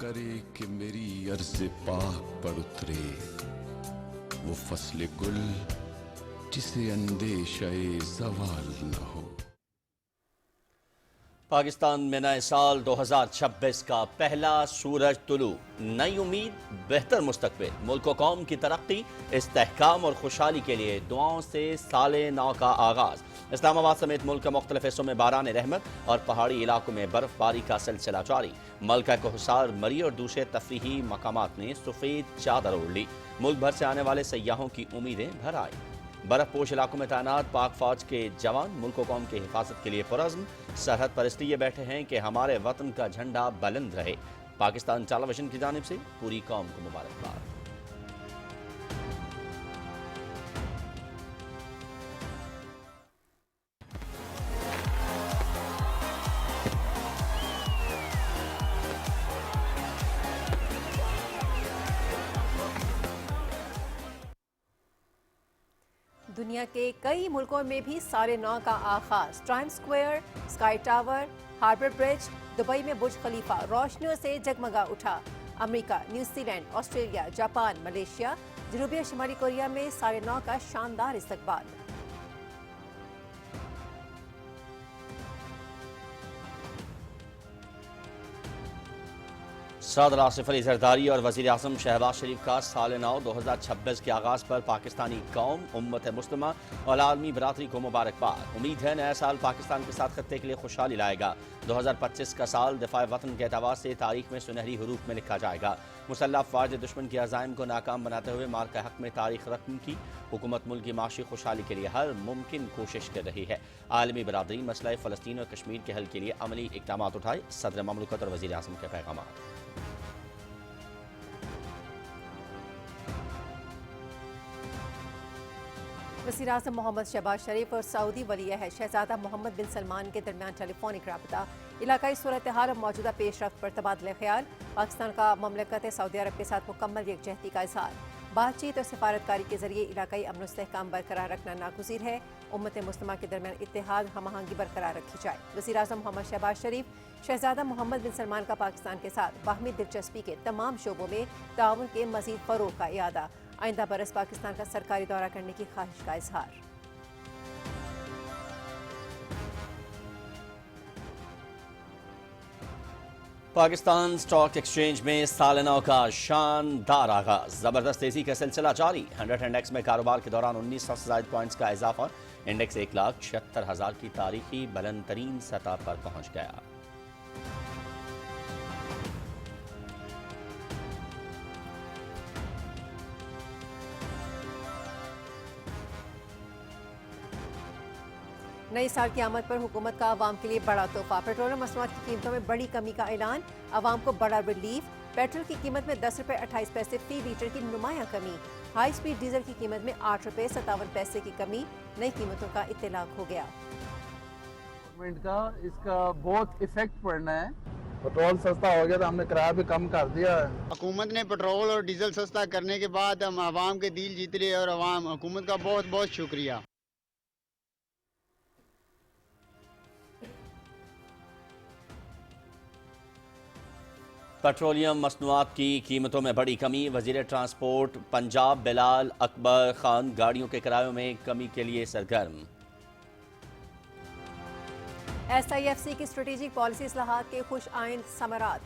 करे कि मेरी अर्ज़ पाक पर उतरे वो फसले गुल जिसे अंदेशाए ज़वाल न हो। पाकिस्तान में नए साल 2026 का पहला सूरज तुलू, नई उम्मीद, बेहतर मुस्तकबिल, मुल्क व कौम की तरक्की, इस्तेहकाम और खुशहाली के लिए दुआओं से साले नौ का आगाज। इस्लामाबाद समेत मुल्क के मुख्तलिफ हिस्सों में बारान रहमत और पहाड़ी इलाकों में बर्फबारी का सिलसिला जारी। मलका कोहसार, मरी और दूसरे तफरीही मकामात ने सफ़ेद चादर ओढ़ ली। मुल्क भर से आने वाले सयाहों की उम्मीदें भर आई। बर्फपोश इलाकों में तैनात पाक फौज के जवान मुल्क व कौम की हिफाजत के लिए पुरज़्म सरहद पर इसलिए बैठे हैं कि हमारे वतन का झंडा बुलंद रहे। पाकिस्तान टेलीविजन की जानिब से पूरी कौम को मुबारकबाद। दुनिया के कई मुल्कों में भी साले नौ का आगाज। Times Square, Sky Tower, Harbour Bridge, Dubai में बुर्ज खलीफा रोशनियों से जगमगा उठा। America, New Zealand, Australia, Japan, Malaysia, जनूबी और शुमाली कोरिया में साले नौ का शानदार इस्तकबाल। सदर आसिफ अली जरदारी और वज़ीर आज़म शहबाज शरीफ का साल नौ 2026 के आगाज़ पर पाकिस्तानी कौम, उम्मत मुस्लिमा और आलमी बरादरी को मुबारकबाद। उम्मीद है नया साल पाकिस्तान के साथ खत्ते के लिए खुशहाली लाएगा। 2025 का साल दिफा वतन के एतबार से तारीख में सुनहरी हरूफ में लिखा जाएगा। मुसल्लह अफवाज दुश्मन के अज़ाइम को नाकाम बनाते हुए मार्का हक में तारीख रकम की हुकूमत मुल्क की माशी खुशहाली के लिए हर मुमकिन कोशिश कर रही है। आलमी बरादरी मसला फ़लस्तीन और कश्मीर के हल के लिए अमली इक़दाम उठाए। सदर ममलकत और वज़ीर आज़म के पैगाम। वज़ीर आज़म मोहम्मद शहबाज शरीफ और सऊदी वली अहद शहजादा मोहम्मद बिन सलमान के दरमियान टेलीफोनिक राबता, इलाकाई सूरत हाल और मौजूदा पेशरफ्त पर तबादला ख्याल। पाकिस्तान का ममलकत सऊदी अरब के साथ मुकम्मल यकजहती का इज़हार। बातचीत और सिफारतकारी के जरिए इलाकाई अमन इस्तेहकाम बरकरार रखना नागुज़ीर है। उम्मत मुस्लिमा के दरमियान इत्तेहाद हम आहंगी बरकरार रखी जाए। वज़ीर आज़म मोहम्मद शहबाज शरीफ शहजादा मोहम्मद बिन सलमान का पाकिस्तान के साथ बाहमी दिलचस्पी के तमाम शोबों में ताउन के मज़ीद फ़रोग़ का इरादा। आइंदा बरस पाकिस्तान का सरकारी दौरा करने की ख्वाहिश का इजहार। पाकिस्तान स्टॉक एक्सचेंज में साल नौ का शानदार आगाज, जबरदस्त तेजी का सिलसिला जारी। 100 इंडेक्स में कारोबार के दौरान 1900 से ज़ायद पॉइंट्स का इजाफा। इंडेक्स 1,76,000 की तारीखी बुलंद तरीन सतह पर पहुंच गया। नए साल की आमद पर हुकूमत का आवाम के लिए बड़ा तोहफा। पेट्रोल और मसनूआत की कीमतों में बड़ी कमी का ऐलान, आवाम को बड़ा रिलीफ। पेट्रोल की कीमत में 10 रुपये 28 पैसे फी लीटर की नुमायां कमी। हाई स्पीड डीजल की कीमत में 8 रुपये 57 पैसे की कमी। नई कीमतों का इत्तलाक हो गया। गवर्नमेंट का इसका बहुत इफेक्ट पड़ना है। पेट्रोल सस्ता हो गया तो हमने किराया भी कम कर दिया है। हुकूमत ने पेट्रोल और डीजल सस्ता करने के बाद हम आवाम के दिल जीत रहे और आवाम हुकूमत का बहुत बहुत शुक्रिया। पेट्रोलियम मसनूआत की कीमतों में बड़ी कमी। वज़ीर ट्रांसपोर्ट पंजाब बिलाल अकबर खान गाड़ियों के किरायों में कमी के लिए सरगर्म। SIFC की स्ट्रेटेजिक पॉलिसी इस्लाहात के खुश आइंद समरात।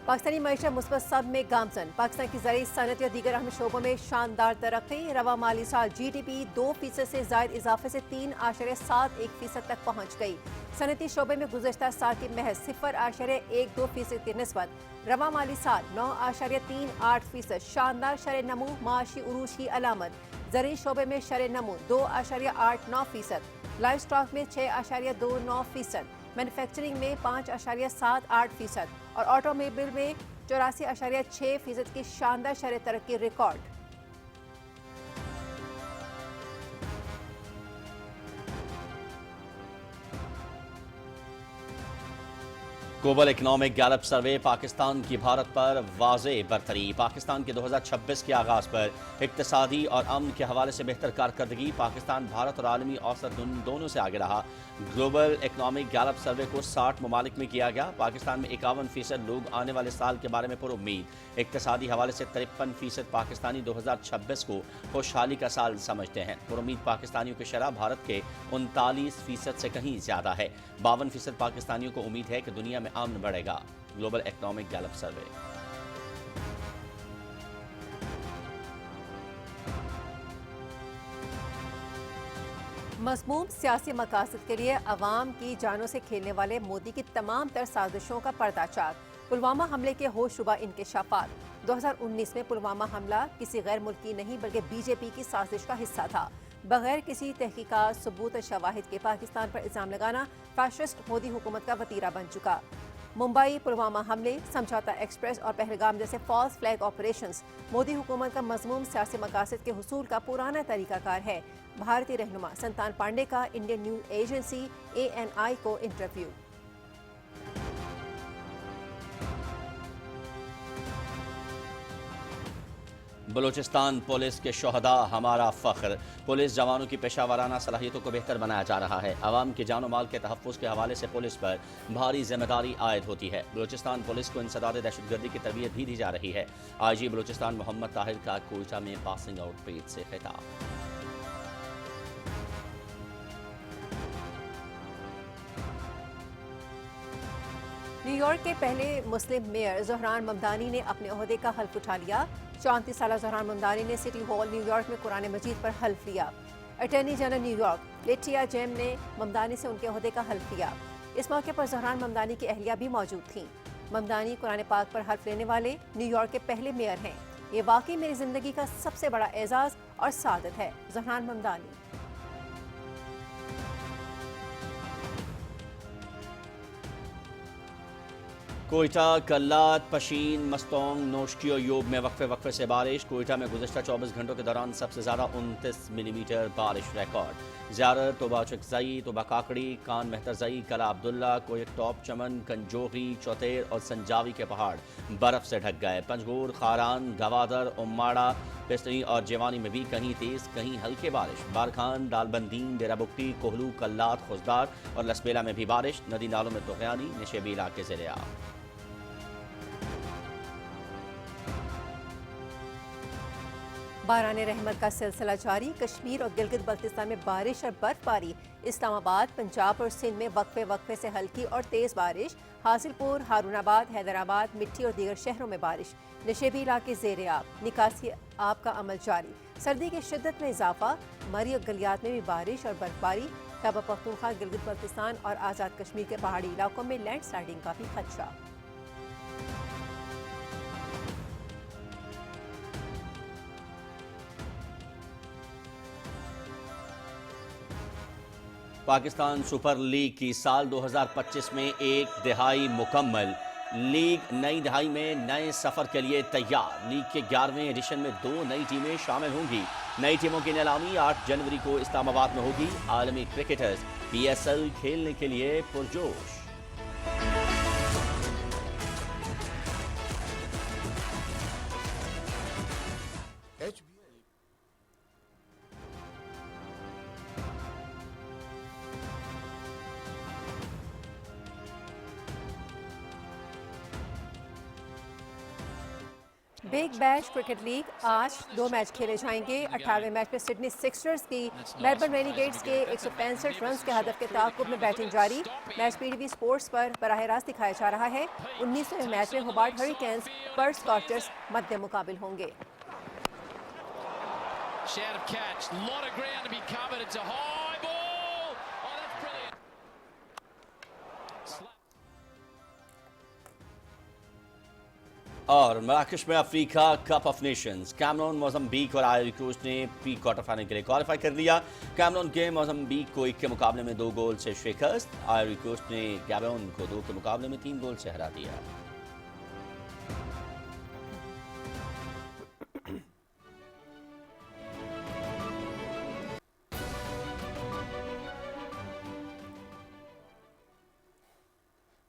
पाकिस्तानी मईशत मुस्बत सब में गामजन। पाकिस्तान की ज़राई सनत और दीगर अहम शोबों में शानदार तरक्की। रवा माली साल GDP 2% से ज़ायद इजाफे से 3.71% तक पहुँच गई। सनती शोबे में गुज़श्ता साल की महज 0.12% की निस्बत रवा माली साल 9.38% शानदार शरह नमू माशी उरूज की अलामत। ज़राई शोबे में शरह नमू 2.89%, लाइव स्टॉक में 6.29%, मैन्युफैक्चरिंग में 5.78% और ऑटोमोबाइल में 84.6% की शानदार शरह तरक्की रिकॉर्ड। ग्लोबल इकोनॉमिक गैलप सर्वे पाकिस्तान की भारत पर वाज़ेह बरतरी। पाकिस्तान के 2026 के आगाज़ पर इक्तिसादी और अमन के हवाले से बेहतर कारकर्दगी। पाकिस्तान भारत और आलमी औसत दोनों से आगे रहा। ग्लोबल इकोनॉमिक गैलप सर्वे को 60 ममालिक में किया गया। पाकिस्तान में 51% लोग आने वाले साल के बारे में पुरुम्मीद। इक्तिसादी हवाले से 53% पाकिस्तानी 2026 को खुशहाली का साल समझते हैं। पुरुम्मीद पाकिस्तानियों की शरह भारत के 39% से कहीं ज़्यादा है। 52% पाकिस्तानियों को उम्मीद है कि दुनिया में अमन बढ़ेगा। ग्लोबल इकोनॉमिक गैलप सर्वे। मज़मूम सियासी मकासद के लिए अवाम की जानों से खेलने वाले मोदी की तमाम तर साजिशों का पर्दाचार। पुलवामा हमले के होशरुबा इंकशाफात। 2019 में पुलवामा हमला किसी गैर मुल्की नहीं बल्कि बीजेपी की साजिश का हिस्सा था। बगैर किसी तहकीकात, सबूत और शवाहिद के पाकिस्तान पर इल्ज़ाम लगाना फैशिस्ट मोदी हुकूमत का वतीरा बन चुका। मुंबई पुलवामा हमले, समझौता एक्सप्रेस और पहलगाम जैसे फॉल्स फ्लैग ऑपरेशंस मोदी हुकूमत का मज़मूम सियासी मकासद के हुसूल का पुराना तरीकाकार है। भारतीय रहनुमा संतान पांडे का इंडियन न्यूज़ एजेंसी ANI को इंटरव्यू। बलूचिस्तान पुलिस के शोहदा हमारा फ़ख्र। पुलिस जवानों की पेशावराना सलाहियतों को बेहतर बनाया जा रहा है। अवाम के जानो माल के तहफ़्फ़ुज़ के हवाले से पुलिस पर भारी जिम्मेदारी आयद होती है। बलूचिस्तान पुलिस को इंसदाद दहशतगर्दी की तरबियत भी दी जा रही है। IG बलूचिस्तान मोहम्मद ताहिर का कोयटा में पासिंग आउट परेड से खिताब। न्यूयॉर्क के पहले मुस्लिम मेयर ज़हरान ममदानी ने अपने ओहदे का हल्फ उठा लिया। 34 साला ज़हरान ममदानी ने सिटी हॉल न्यूयॉर्क में कुरान मजीद पर हल्फ लिया। Attorney general New York Letia GeM ने ममदानी से उनके ओहदे का हल्फ लिया। इस मौके पर ज़हरान ममदानी की अहलिया भी मौजूद थीं। ममदानी कुरान पाक पर हल्फ लेने वाले न्यूयॉर्क के पहले मेयर हैं। ये वाकई मेरी ज़िंदगी का सबसे बड़ा एजाज़ और सादत है। ज़हरान ममदानी। कोयटा, कल्लात, पशीन, मस्तोंग, नोश्की और योब में वक्फे से बारिश। कोयटा में गुज़श्ता 24 घंटों के दौरान सबसे ज़्यादा 29 मिलीमीटर बारिश रिकॉर्ड। ज़ियारत, तोबा चकजई, तोबा काकड़ी, कान मेहतरजई, कला अब्दुल्ला, कोयट टॉप, चमन, कंजोगी, चौतेर और संजावी के पहाड़ बर्फ़ से ढक गए। पंजगोर, खारान, गवादर, उम्माड़ा, पिस्तनी और जेवानी में भी कहीं तेज़ कहीं हल्के बारिश। बारखान, दालबंदीन, डेराबुक्टी, कोहलू, कल्लात, खुजदार और लसबेला में भी बारिश। नदी नालों में तुग़यानी, निशेबी इलाके ज़ेरे आब। बाराने रहमत का सिलसिला जारी। कश्मीर और गिलगित बल्तिस्तान में बारिश और बर्फबारी। इस्लामाबाद, पंजाब और सिंध में वक्फे से हल्की और तेज़ बारिश। हासिलपुर, हारूनाबाद, हैदराबाद, मिट्टी और दीगर शहरों में बारिश। नशेबी इलाके ज़ेरे आब। निकासी आब का अमल जारी। सर्दी की शिद्दत में इजाफा। मरी और गलियात में भी बारिश और बर्फबारी। खैबर पख्तूनख्वा, गिलगित बल्तिस्तान और आज़ाद कश्मीर के पहाड़ी इलाकों में लैंडस्लाइडिंग का भी खदशा। पाकिस्तान सुपर लीग की साल 2025 में एक दिहाई मुकम्मल। लीग नई दिहाई में नए सफ़र के लिए तैयार। लीग के 11वें एडिशन में 2 नई टीमें शामिल होंगी। नई टीमों की नीलामी 8 जनवरी को इस्लामाबाद में होगी। आलमी क्रिकेटर्स PSL खेलने के लिए पुरजोश। बिग बैश क्रिकेट लीग आज 2 मैच खेले जाएंगे। 18वें मैच में सिडनी सिक्सर्स की मेलबर्न रेनिगेट्स के 165 रन के हदफ के ताक़ुब में बैटिंग जारी। मैच PTV स्पोर्ट्स पर बराह रास्त दिखाया जा रहा है। 19वें मैच में होबार्ट हरिकेन्स पर्थ स्कॉचर्स मद्दे मुकाबिल होंगे। और मराकश में Africa cup of nations. Cameroon, Mozambique और आयरी कोस्ट ने प्री क्वार्टर फाइनल के लिए क्वालिफाई कर लिया। कैमरून के मोज़म्बिक को 1 के मुकाबले में 2 गोल से शिकस्त। आयरी कोस्ट ने गैबोन को 2 के मुकाबले में 3 गोल से हरा दिया।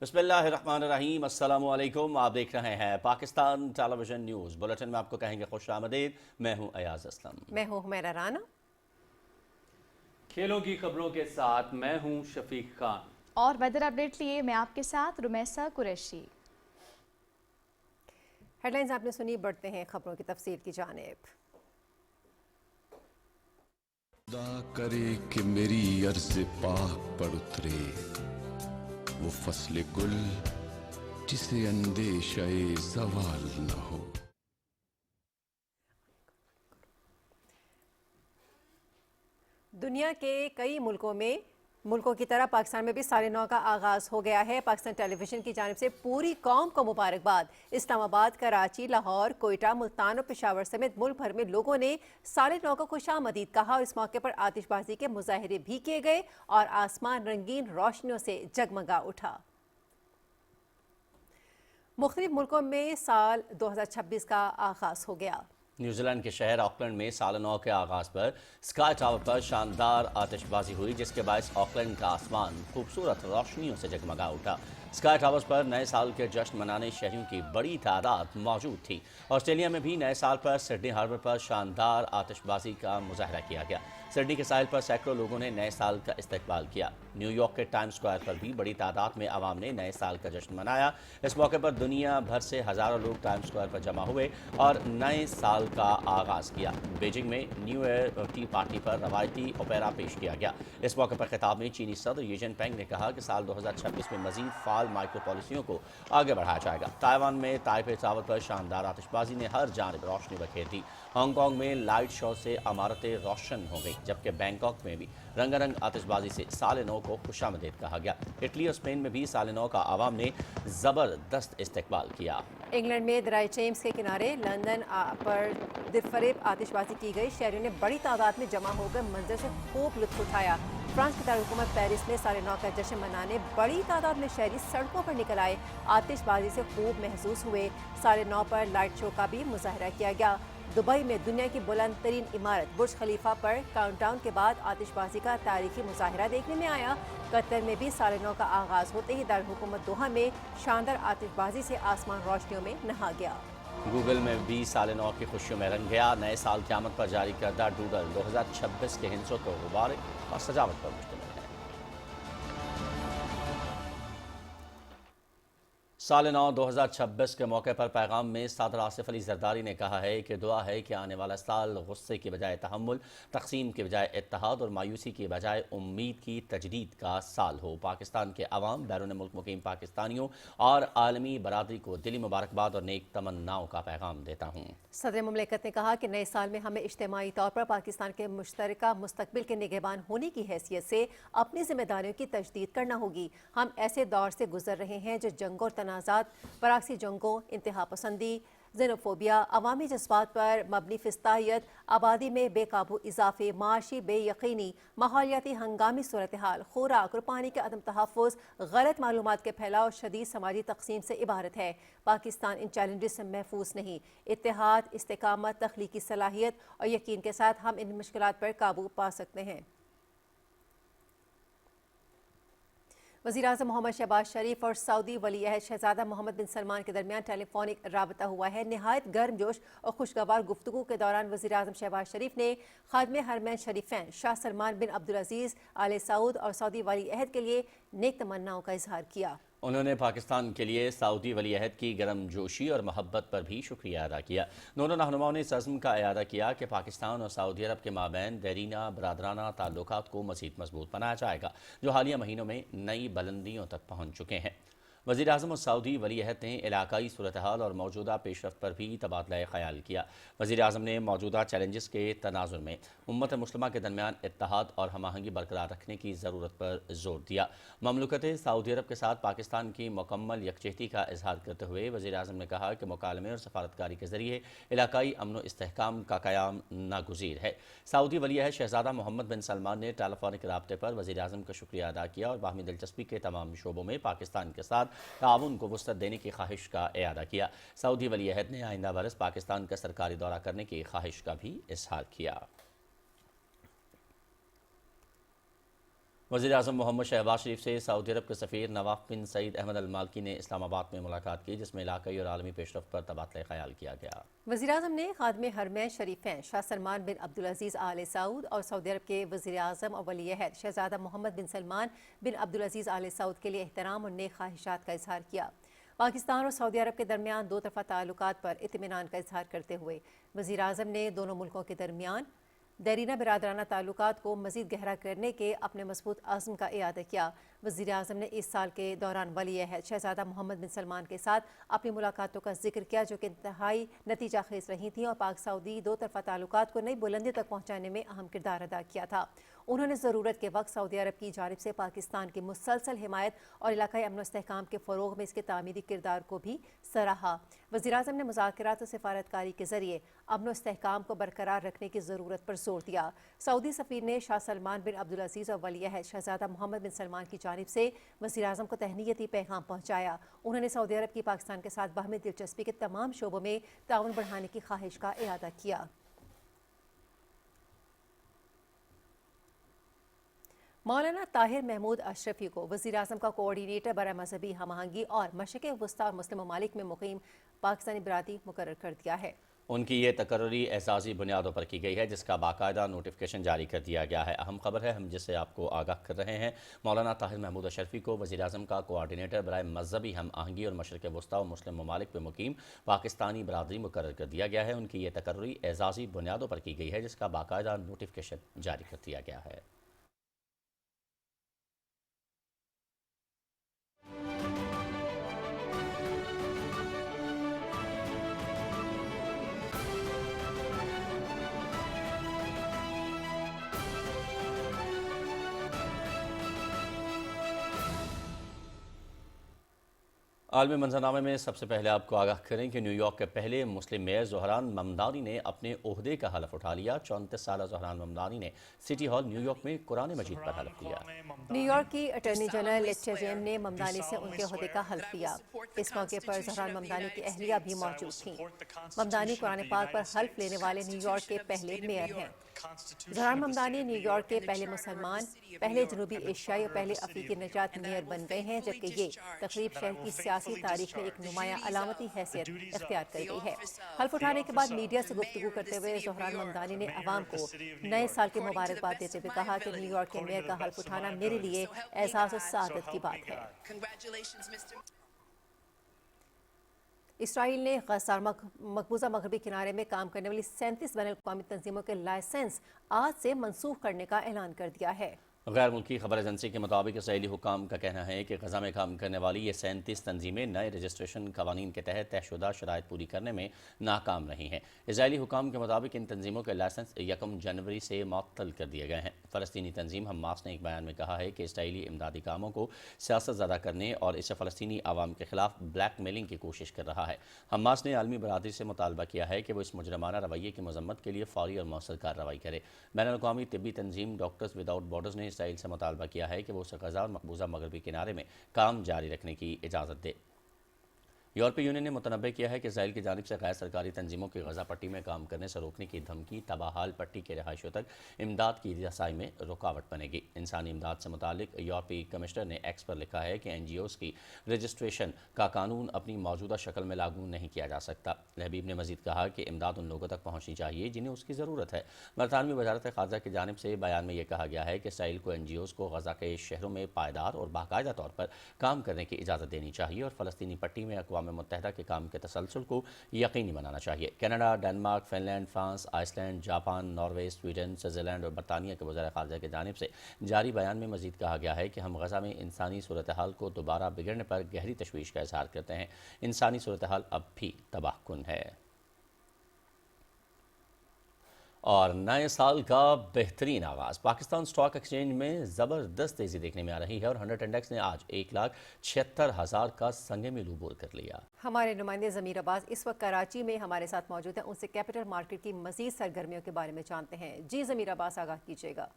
बिस्मिल्लाहिर्रहमानिर्रहीम, अस्सलाम वालेकुम। आप देख रहे हैं पाकिस्तान टेलीविजन न्यूज़ बुलेटिन में आपको कहेंगे खुश आमदीद। मैं हूं अयाज असलम। मैं हूँ हुमैरा राना। खेलों की खबरों के साथ मैं हूं शफीक खान और वेदर अपडेट लिए मैं आपके साथ रुमैसा कुरैशी। हेडलाइंस आपने सुनी, बढ़ते हैं खबरों की तफसील की जानिब। खुदा करे कि मेरी अर्ज़ पाक पर उतरे वो फसले गुल जिसे अंदेशाए ज़वाल न हो। दुनिया के कई मुल्कों की तरह पाकिस्तान में भी साल नौ का आगाज़ हो गया है। पाकिस्तान टेलीविजन की जानिब से पूरी कौम को मुबारकबाद। इस्लामाबाद, कराची, लाहौर, कोयटा, मुल्तान और पेशावर समेत मुल्क भर में लोगों ने साल नौ का खुशामदीद कहा और इस मौके पर आतिशबाजी के मुजाहरे भी किए गए और आसमान रंगीन रोशनियों से जगमगा उठा। मुख्तलिफ मुल्कों में साल 2026 का आगाज़ हो गया। न्यूजीलैंड के शहर ऑकलैंड में साल नौ के आगाज़ पर स्काई टावर पर शानदार आतिशबाजी हुई, जिसके बायस ऑकलैंड का आसमान खूबसूरत रोशनियों से जगमगा उठा। स्काई टावर्स पर नए साल के जश्न मनाने शहरियों की बड़ी तादाद मौजूद थी। ऑस्ट्रेलिया में भी नए साल पर सिडनी हार्बर पर शानदार आतिशबाजी का मुजाहरा किया गया। सिडनी के साहिल पर सैकड़ों लोगों ने नए साल का इस्तकबाल किया। न्यूयॉर्क के टाइम्स स्क्वायर पर भी बड़ी तादाद में आवाम ने नए साल का जश्न मनाया। इस मौके पर दुनिया भर से हज़ारों लोग टाइम्स स्क्वायर पर जमा हुए और नए साल का आगाज़ किया। बीजिंग में न्यू ईयर टी पार्टी पर रवायती ओपेरा पेश किया गया। इस मौके पर खिताब में चीनी सदर शी जिनपिंग ने कहा कि साल 2026 में मजीद फाल माइक्रो पॉलिसियों को आगे बढ़ाया जाएगा। ताइवान में ताइपे टावर पर शानदार आतिशबाजी ने हर जानिब रोशनी बखेर दी। हांगकांग में लाइट शो से इमारतें रोशन हो गई, जबकि बैंकॉक में भी रंगारंग आतिशबाजी से साल नौ को खुशामदीद कहा गया। इटली और स्पेन में भी साल नौ का आवाम ने ज़बरदस्त इस्तकबाल किया। इंग्लैंड में दरियाए टेम्स के किनारे लंदन पर दिलफरेब आतिशबाजी की गई। शहरियों ने बड़ी तादाद में जमा होकर मंजर से खूब लुत्फ उठाया। फ्रांस की दारकूमत पेरिस में साल नौ का जश्न मनाने बड़ी तादाद में शहरी सड़कों पर निकल आए। आतिशबाजी से खूब महसूस हुए। साल नौ पर लाइट शो का भी मुजाहरा किया गया। दुबई में दुनिया की बुलंद तरीन इमारत बुर्ज खलीफा पर काउंटडाउन के बाद आतिशबाजी का तारीखी मुजाहरा देखने में आया। कतर में भी साल नौ का आगाज़ होते ही दारकूमत दोहा में शानदार आतिशबाजी से आसमान रोशनियों में नहा गया। गूगल में भी साल नौ की खुशियों में रंग गया। नए साल की आमद पर जारी करदा डूडल 2026 के हिंसों को गुब्बारे और सजावट पर मुश्तमिल है। साल नौ 2026 के मौके पर पैगाम में सदर आसिफ अली जरदारी ने कहा है कि दुआ है कि आने वाला साल गुस्से की बजाय तहम्मुल, तकसीम की बजाय इत्तेहाद और मायूसी की बजाय उम्मीद की तजदीद का साल हो। पाकिस्तान के अवाम, बैरून मुल्क मुकीम पाकिस्तानियों और आलमी बरादरी को दिली मुबारकबाद और नेक तमन्नाओं का पैगाम देता हूँ। सदर मुमलिकत ने कहा कि नए साल में हमें इज्तिमाई तौर पर पाकिस्तान के मुश्तरका मुस्तकबिल के निगहबान होने की हैसियत से अपनी जिम्मेदारियों की तजदीद करना होगी। हम ऐसे दौर से गुजर रहे हैं जो जंग और तनाज़ात, पराक्सी जंगों, इंतहा पसंदी, ज़ेनोफोबिया, अवामी जज्बात पर मबनी फिस्तायत, आबादी में बेकाबू इजाफे, माशी बेयकीनी, माहौलियाती हंगामी सूरत हाल, खुराक और पानी के अदम तहफ़्फ़ुज़, गलत मालूमात के फैलाव, शदीद समाजी तकसीम से इबारत है। पाकिस्तान इन चैलेंजेस से महफूज नहीं। इत्तेहाद, इस्तेकामत, तख्लीकी सलाहियत और यकीन के साथ हम इन मुश्किलात पर काबू पा सकते हैं। वज़ीर-ए-आज़म मोहम्मद शहबाज शरीफ और सऊदी वली अहद शहजादा मोहम्मद बिन सलमान के दरमियान टेलीफोनिक राबता हुआ है। नहायत गर्मजोश और खुशगवार गुफ्तगू के दौरान वज़ीर-ए-आज़म शहबाज शरीफ ने खादिम हरमैन शरीफैन शाह सलमान बिन अब्दुल अजीज़ आले सऊद और सऊदी वली अहद के लिए नेक तमन्नाओं का इजहार किया। उन्होंने पाकिस्तान के लिए सऊदी वली अहद की गर्मजोशी और मोहब्बत पर भी शुक्रिया अदा किया। दोनों रहनुमाओं ने इस अज़्म का इरादा किया कि पाकिस्तान और सऊदी अरब के माबैन देरीना बरादराना ताल्लुकात को मज़ीद मजबूत बनाया जाएगा, जो हालिया महीनों में नई बुलंदियों तक पहुँच चुके हैं। वज़ीर आज़म और सऊदी वली अहद ने इलाकाई सूरत हाल और मौजूदा पेशरफ्त पर भी तबादला ख़याल किया। वज़ीर आज़म ने मौजूदा चैलेंजेस के तनाज़ुर में उम्मत मुस्लिमा के दरमियान इत्तेहाद और हम आहंगी बरकरार रखने की ज़रूरत पर जोर दिया। ममलकत सऊदी अरब के साथ पाकिस्तान की मुकम्मल यकजहती का इजहार करते हुए वज़ीर आज़म ने कहा कि मुकालमे और सफारतकारी के ज़रिए इलाकाई अमन व इस्तेहकाम का क़याम नागुज़ीर है। सऊदी वली अहद शहजादा मोहम्मद बिन सलमान ने टेलीफोनिक राब्ते पर वज़ीर आज़म का शुक्रिया अदा किया और बाहमी दिलचस्पी के तमाम शोबों में पाकिस्तान के साथ ताउन को वुसअत देने की ख्वाहिश का इरादा किया। सऊदी वली अहद ने आइंदा बरस पाकिस्तान का सरकारी दौरा करने की ख्वाहिश का भी इजहार किया। वज़ीर-ए-आज़म मोहम्मद शहबाज शरीफ से सऊदी अरब के सफ़ीर नवाफ बिन सईद अहमद अल माल्की ने इस्लामाबाद में मुलाकात की, जिसमें इलाक़ाई और आलमी पेशरफ़्त पर तबादला ख़याल किया गया। वज़ीर-ए-आज़म ने ख़ादिम हरमैन शरीफैन शाह सलमान बिन अब्दुल अज़ीज़ आले सऊद और सऊदी अरब के वज़ीर-ए-आज़म और वली-ए-अहद शहज़ादा मोहम्मद बिन सलमान बिन अब्दुल अज़ीज़ आले सऊद के लिए एहतराम और नेक ख्वाहिशात का इज़हार किया। पाकिस्तान और सऊदी अरब के दरमियान दो तरफ़ा ताल्लुकात पर इत्मीनान का इज़हार करते हुए वज़ीर-ए-आज़म ने दोनों मुल्कों के दरमियान देरीना बिरादराना ताल्लुकात को मज़ीद गहरा करने के अपने मज़बूत अज़्म का इयादा किया। वज़ीर-ए-आज़म ने इस साल के दौरान वली-ए-अहद शहज़ादा मोहम्मद बिन सलमान के साथ अपनी मुलाकातों का जिक्र किया, जो कि इंतहाई नतीजा खेज रही थी और पाक सऊदी दो तरफ़ा ताल्लुकात को नई बुलंदी तक पहुँचाने में अहम किरदार अदा किया था। उन्होंने ज़रूरत के वक्त सऊदी अरब की जानिब से पाकिस्तान की मुसलसल हिमायत और इलाकाई अमन इस्तेहकाम के फ़रोग़ में इसके तामीरी किरदार को भी सराहा। वज़ीर-ए-आज़म ने मुज़ाकरात और सिफारतकारी के ज़रिए अमन इस्तेहकाम को बरकरार रखने की ज़रूरत पर जोर दिया। सऊदी सफ़ीर ने शाह सलमान बिन अब्दुल अज़ीज़ और वली-ए-अहद शहज़ादा मोहम्मद बिन सलमान की जानिब से वज़ीर-ए-आज़म को तहनीती पैगाम पहुँचाया। उन्होंने सऊदी अरब की पाकिस्तान के साथ बाहमी दिलचस्पी के तमाम शोबों में ताउन बढ़ाने की ख्वाहिश का इरादा किया। मौलाना ताहिर महमूद अशरफी को वज़ीर-ए-आज़म का कोऑर्डिनेटर बराए मजहबी हम आहंगी और मशरिक़ वस्ता और मुस्लिम ममालिक में मुक़ीम पाकिस्तानी बरादरी मुकर्रर कर दिया है। उनकी ये तकर्री एहसासी बुनियादों पर की गई है, जिसका बाकायदा नोटिफिकेशन जारी कर दिया गया है। अहम खबर है, हम जिससे आपको आगाह कर रहे हैं। मौलाना ताहिर महमूद अशरफी को वज़ीर-ए-आज़म का कोऑर्डिनेटर बराए मजहबी हम आहंगी और मशरिक़ वस्ता और मुस्लिम ममालिक में मुक़ीम पाकिस्तानी बरादरी मुकर्रर कर दिया गया है। उनकी ये तकर्री एहसासी बुनियादों पर की गई है, जिसका बाकायदा नोटिफिकेशन जारी कर दिया गया है। आलमी मंजरनामे में सबसे पहले आपको आगाह करें कि न्यूयॉर्क के पहले मुस्लिम मेयर ज़ोहरान ममदानी ने अपने ओहदे का हलफ उठा लिया। 34 साल ज़ोहरान ममदानी ने सिटी हॉल न्यूयॉर्क में कुरान मजीद पर हलफ लिया। न्यूयॉर्क की अटॉर्नी जनरल लेटिशा जेम्स ने ममदानी से उनके ओहदे का हलफ लिया। इस मौके पर ज़ोहरान ममदानी की अहलिया भी मौजूद थीं। ममदानी कुरान पाक पर हल्फ लेने वाले न्यूयॉर्क के पहले मेयर हैं। ज़ोहरान ममदानी न्यूयॉर्क के पहले मुसलमान, पहले जनूबी एशियाई और पहले अफ्रीकी निजात मेयर बन गए हैं, जबकि ये तकरीब शहर की सियासी तारीख में एक नुमाया अलामती हैसियत इख्तियार कर गई है। हल्फ उठाने के बाद मीडिया से गुफ्तगू करते हुए ज़ोहरान ममदानी ने अवाम को नए साल की मुबारकबाद देते हुए कहा कि न्यूयॉर्क के मेयर का हल्फ उठाना मेरे लिए एहसास और सआदत की बात है। इसराइल ने गज़ा मकबूजा मगरबी किनारे में काम करने वाली 37 बैनुल-अक़वामी तंजीमों के लाइसेंस आज से मनसूख करने का ऐलान कर दिया है। गैर मुल्की खबर एजेंसी के मुताबिक इसराइली हुकाम का कहना है कि गज़ा में काम करने वाली ये 37 तंजीमें नए रजिस्ट्रेशन कवानीन के तहत तयशुदा शराइत पूरी करने में नाकाम रही हैं। इसराइली हुकाम के मुताबिक इन तंजीमों के लाइसेंस 1 जनवरी से मुअत्तल कर दिए गए हैं। फ़लस्तीनी तंजीम हमास ने एक बयान में कहा है कि इसराइली इमदादी कामों को सियासत ज़दा करने और इसे फ़लस्तीनी आवाम के खिलाफ ब्लैक मेलिंग की कोशिश कर रहा है। हमास ने आलमी बरादरी से मुतालबा किया है कि वो इस मुजरमाना रवैये की मजम्मत के लिए फौरी और मौसर कार्रवाई करे। बैनुल-अक़वामी तिब्बी तंजीम डॉक्टर्स विदाउट बॉर्डर्स ने इसराइल से मुतालबा किया है कि वो उसे गज़ा और मकबूजा मगरबी किनारे में काम जारी रखने की इजाज़त दे। यूरोपीय यूनियन ने मुतनब्बे किया है कि इसराइल की जानिब से गैर सरकारी तंजीमों की गज़ा पट्टी में काम करने से रोकने की धमकी तबाहाल पट्टी के रहायशियों तक इमदाद की रसाई में रुकावट बनेगी। इंसानी इमदाद से मुतालिक यूरोपीय कमिश्नर ने एक्स पर लिखा है कि NGOs की रजिस्ट्रेशन का कानून अपनी मौजूदा शक्ल में लागू नहीं किया जा सकता। लहबीब ने मजीद कहा कि इमदाद उन लोगों तक पहुँचनी चाहिए जिन्हें उसकी ज़रूरत है। बरतानवी वजारत ख़ारजा की जानिब से बयान में यह कहा गया है कि इसराइल को NGOs को गज़ा के शहरों में पायदार और बाकायदा तौर पर काम करने की इजाज़त देनी चाहिए और फ़लस्तीनी पट्टी में अक़वाम मुत्तहिदा के काम के तसलसल को यकीनी बनाना चाहिए। Canada, Denmark, Finland, France, Iceland, Japan, Norway, Sweden, Switzerland और बरतानिया के वज़ीर ख़ारजा की जानिब से जारी बयान में मजीद कहा गया है कि हम गज़ा में इंसानी सूरत हाल को दोबारा बिगड़ने पर गहरी तशवीश का इज़हार करते हैं। इंसानी सूरत हाल अब भी तबाहकुन है। और नए साल का बेहतरीन आगाज़। पाकिस्तान स्टॉक एक्सचेंज में ज़बरदस्त तेज़ी देखने में आ रही है और 100 इंडेक्स ने आज 1,76,000 का संगे में लूबोर कर लिया। हमारे नुमाइंदे ज़मीर अब्बास इस वक्त कराची में हमारे साथ मौजूद हैं। उनसे कैपिटल मार्केट की मज़ीद सरगर्मियों के बारे में जानते हैं। जी ज़मीर अब्बास, आगाह कीजिएगा।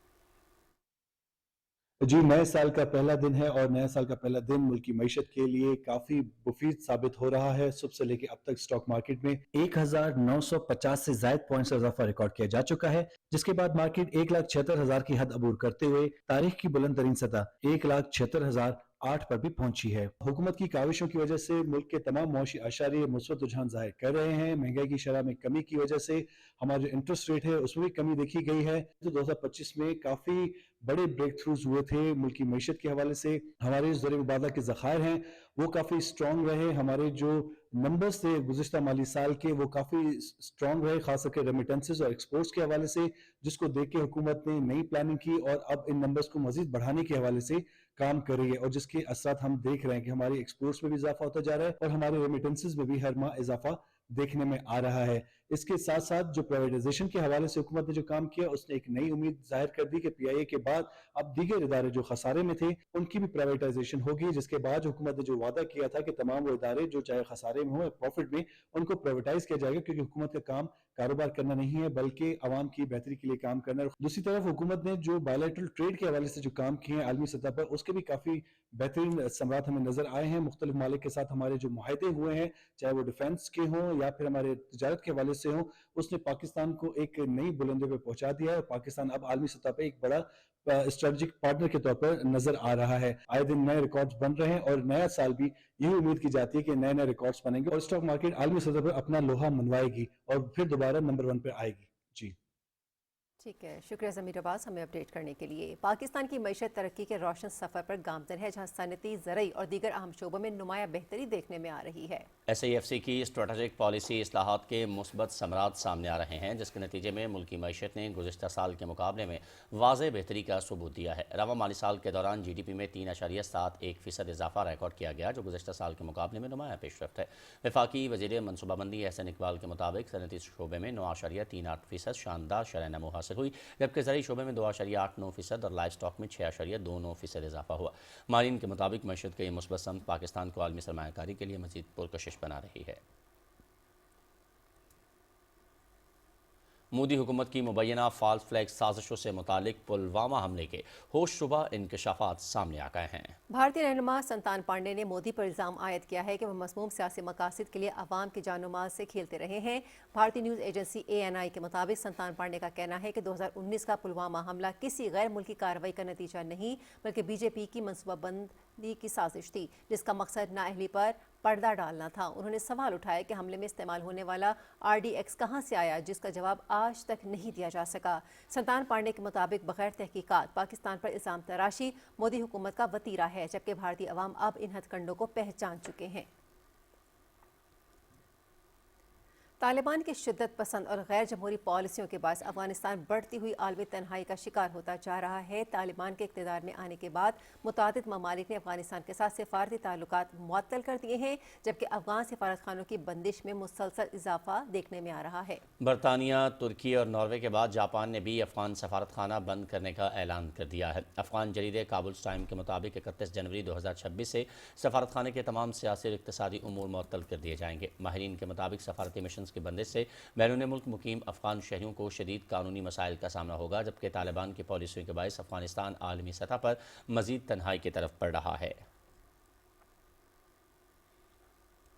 جی نئے سال کا پہلا دن ہے اور نئے سال کا پہلا دن ملکی معیشت کے لیے کافی مفید ثابت ہو رہا ہے. صبح سے لے کے اب تک اسٹاک مارکیٹ میں 1950 سے زائد پوائنٹس کا اضافہ ریکارڈ کیا جا چکا ہے، جس کے بعد مارکیٹ 1,76,000 کی حد عبور کرتے ہوئے تاریخ کی بلند ترین سطح 1,76,008 پر بھی پہنچی ہے. حکومت کی کاوشوں کی وجہ سے ملک کے تمام معاشی اشاریے مثبت رجحان ظاہر کر رہے ہیں. مہنگائی کی شرح میں کمی کی وجہ سے ہمارا جو انٹرسٹ ریٹ ہے اس میں بھی کمی دیکھی گئی ہے. 2025 میں کافی بڑے بریک تھروز ہوئے تھے ملکی معیشت کے حوالے سے. ہمارے زر مبادلہ کے ذخائر ہیں وہ کافی سٹرونگ رہے. ہمارے جو نمبرز تھے گزشتہ مالی سال کے وہ کافی سٹرونگ رہے، خاص کر کے ریمیٹنسز اور ایکسپورٹس کے حوالے سے، جس کو دیکھ کے حکومت نے نئی پلاننگ کی اور اب ان نمبرز کو مزید بڑھانے کے حوالے سے کام کر رہی ہے، اور جس کے اثرات ہم دیکھ رہے ہیں کہ ہماری ایکسپورٹس میں بھی اضافہ ہوتا جا رہا ہے اور ہمارے ریمیٹنسز میں بھی ہر ماہ اضافہ دیکھنے میں آ رہا ہے. اس کے ساتھ ساتھ جو پرائیویٹائزیشن کے حوالے سے حکومت نے جو کام کیا اس نے ایک نئی امید ظاہر کر دی کہ پی آئی اے کے بعد اب دیگر ادارے جو خسارے میں تھے ان کی بھی پرائیویٹائزیشن ہوگی، جس کے بعد حکومت نے جو وعدہ کیا تھا کہ تمام وہ ادارے جو چاہے خسارے میں ہوں یا پروفٹ میں ان کو پرائیویٹائز کیا جائے گا، کیونکہ حکومت کا کام کاروبار کرنا نہیں ہے بلکہ عوام کی بہتری کے لیے کام کرنا ہے. دوسری طرف حکومت نے جو بائیلیٹرل ٹریڈ کے حوالے سے جو کام کیے ہیں عالمی سطح پر اس کے بھی کافی بہترین ثمرات ہمیں نظر آئے ہیں. مختلف ممالک کے ساتھ ہمارے جو معاہدے ہوئے ہیں چاہے وہ ڈیفنس کے ہوں یا پھر ہمارے تجارت کے حوالے سے ہوں، اس نے پاکستان کو ایک نئی بلندی پہ پہنچا دیا ہے اور پاکستان اب عالمی سطح پہ ایک بڑا اسٹریٹجک پارٹنر کے طور پر نظر آ رہا ہے. آئے دن نئے ریکارڈز بن رہے ہیں اور نیا سال بھی یہی امید کی جاتی ہے کہ نئے نئے ریکارڈز بنیں گے اور اسٹاک مارکیٹ عالمی سطح پر اپنا لوہا منوائے گی اور پھر دوبارہ نمبر 1 پہ آئے گی. جی ٹھیک ہے، شکریہ ضمیر عباس ہمیں اپڈیٹ کرنے کے لیے. پاکستان کی معیشت ترقی کے روشن سفر پر گامزن ہے، جہاں صنعتی، زرعی اور دیگر اہم شعبوں میں نمایاں بہتری دیکھنے میں آ رہی ہے. ایس آئی ایف سی کی اسٹریٹجک پالیسی اصلاحات کے مثبت ثمرات سامنے آ رہے ہیں، جس کے نتیجے میں ملکی معیشت نے گزشتہ سال کے مقابلے میں واضح بہتری کا ثبوت دیا ہے. رواں مالی سال کے دوران جی ڈی پی میں 3.71% اضافہ ریکارڈ کیا گیا، جو گزشتہ سال کے مقابلے میں نمایاں پیش رفت ہے. وفاقی وزیر منصوبہ بندی احسن اقبال کے مطابق صنعتی شعبے میں 9.38% شاندار شرح نمو حاصل ہوئی، جبکہ زرعی شعبے میں 2.89% اور لائف سٹاک میں 6.29% اضافہ ہوا. ماہرین کے مطابق معیشت کا یہ مثبت سمت پاکستان کو عالمی سرمایہ کاری کے لیے مزید پرکشش بنا رہی ہے. مودی حکومت کی مبینہ فالس فلیگ سازشوں سے متعلق پلوامہ حملے کے ہوش شبہ انکشافات سامنے آ گئے ہیں. بھارتی رہنما سنتان پانڈے نے مودی پر الزام عائد کیا ہے کہ وہ مذموم سیاسی مقاصد کے لیے عوام کی جان و مال سے کھیلتے رہے ہیں. بھارتی نیوز ایجنسی ANI کے مطابق سنتان پانڈے کا کہنا ہے کہ 2019 کا پلوامہ حملہ کسی غیر ملکی کارروائی کا نتیجہ نہیں بلکہ بی جے پی کی منصوبہ بندی کی سازش تھی، جس کا مقصد نااہلی پر پردہ ڈالنا تھا. انہوں نے سوال اٹھایا کہ حملے میں استعمال ہونے والا RDX کہاں سے آیا، جس کا جواب آج تک نہیں دیا جا سکا. سنتان پانڈے کے مطابق بغیر تحقیقات پاکستان پر الزام تراشی مودی حکومت کا وتیرہ ہے، جبکہ بھارتی عوام اب ان ہتھ کنڈوں کو پہچان چکے ہیں. طالبان کی شدت پسند اور غیر جمہوری پالیسیوں کے باعث افغانستان بڑھتی ہوئی عالمی تنہائی کا شکار ہوتا جا رہا ہے. طالبان کے اقتدار میں آنے کے بعد متعدد ممالک نے افغانستان کے ساتھ سفارتی تعلقات معطل کر دیے ہیں، جبکہ افغان سفارت خانوں کی بندش میں مسلسل اضافہ دیکھنے میں آ رہا ہے. برطانیہ، ترکی اور ناروے کے بعد جاپان نے بھی افغان سفارت خانہ بند کرنے کا اعلان کر دیا ہے. افغان جریدے کابل ٹائم کے مطابق 31 جنوری 2026 سے سفارت خانے کے تمام سیاسی اور اقتصادی امور معطل کر دیے جائیں گے. ماہرین کے مطابق سفارتی مشنز کی بندش سے بیرون ملک مقیم افغان شہریوں کو شدید قانونی مسائل کا سامنا ہوگا، جبکہ طالبان کی پالیسیوں کے باعث افغانستان عالمی سطح پر مزید تنہائی کی طرف بڑھ رہا ہے.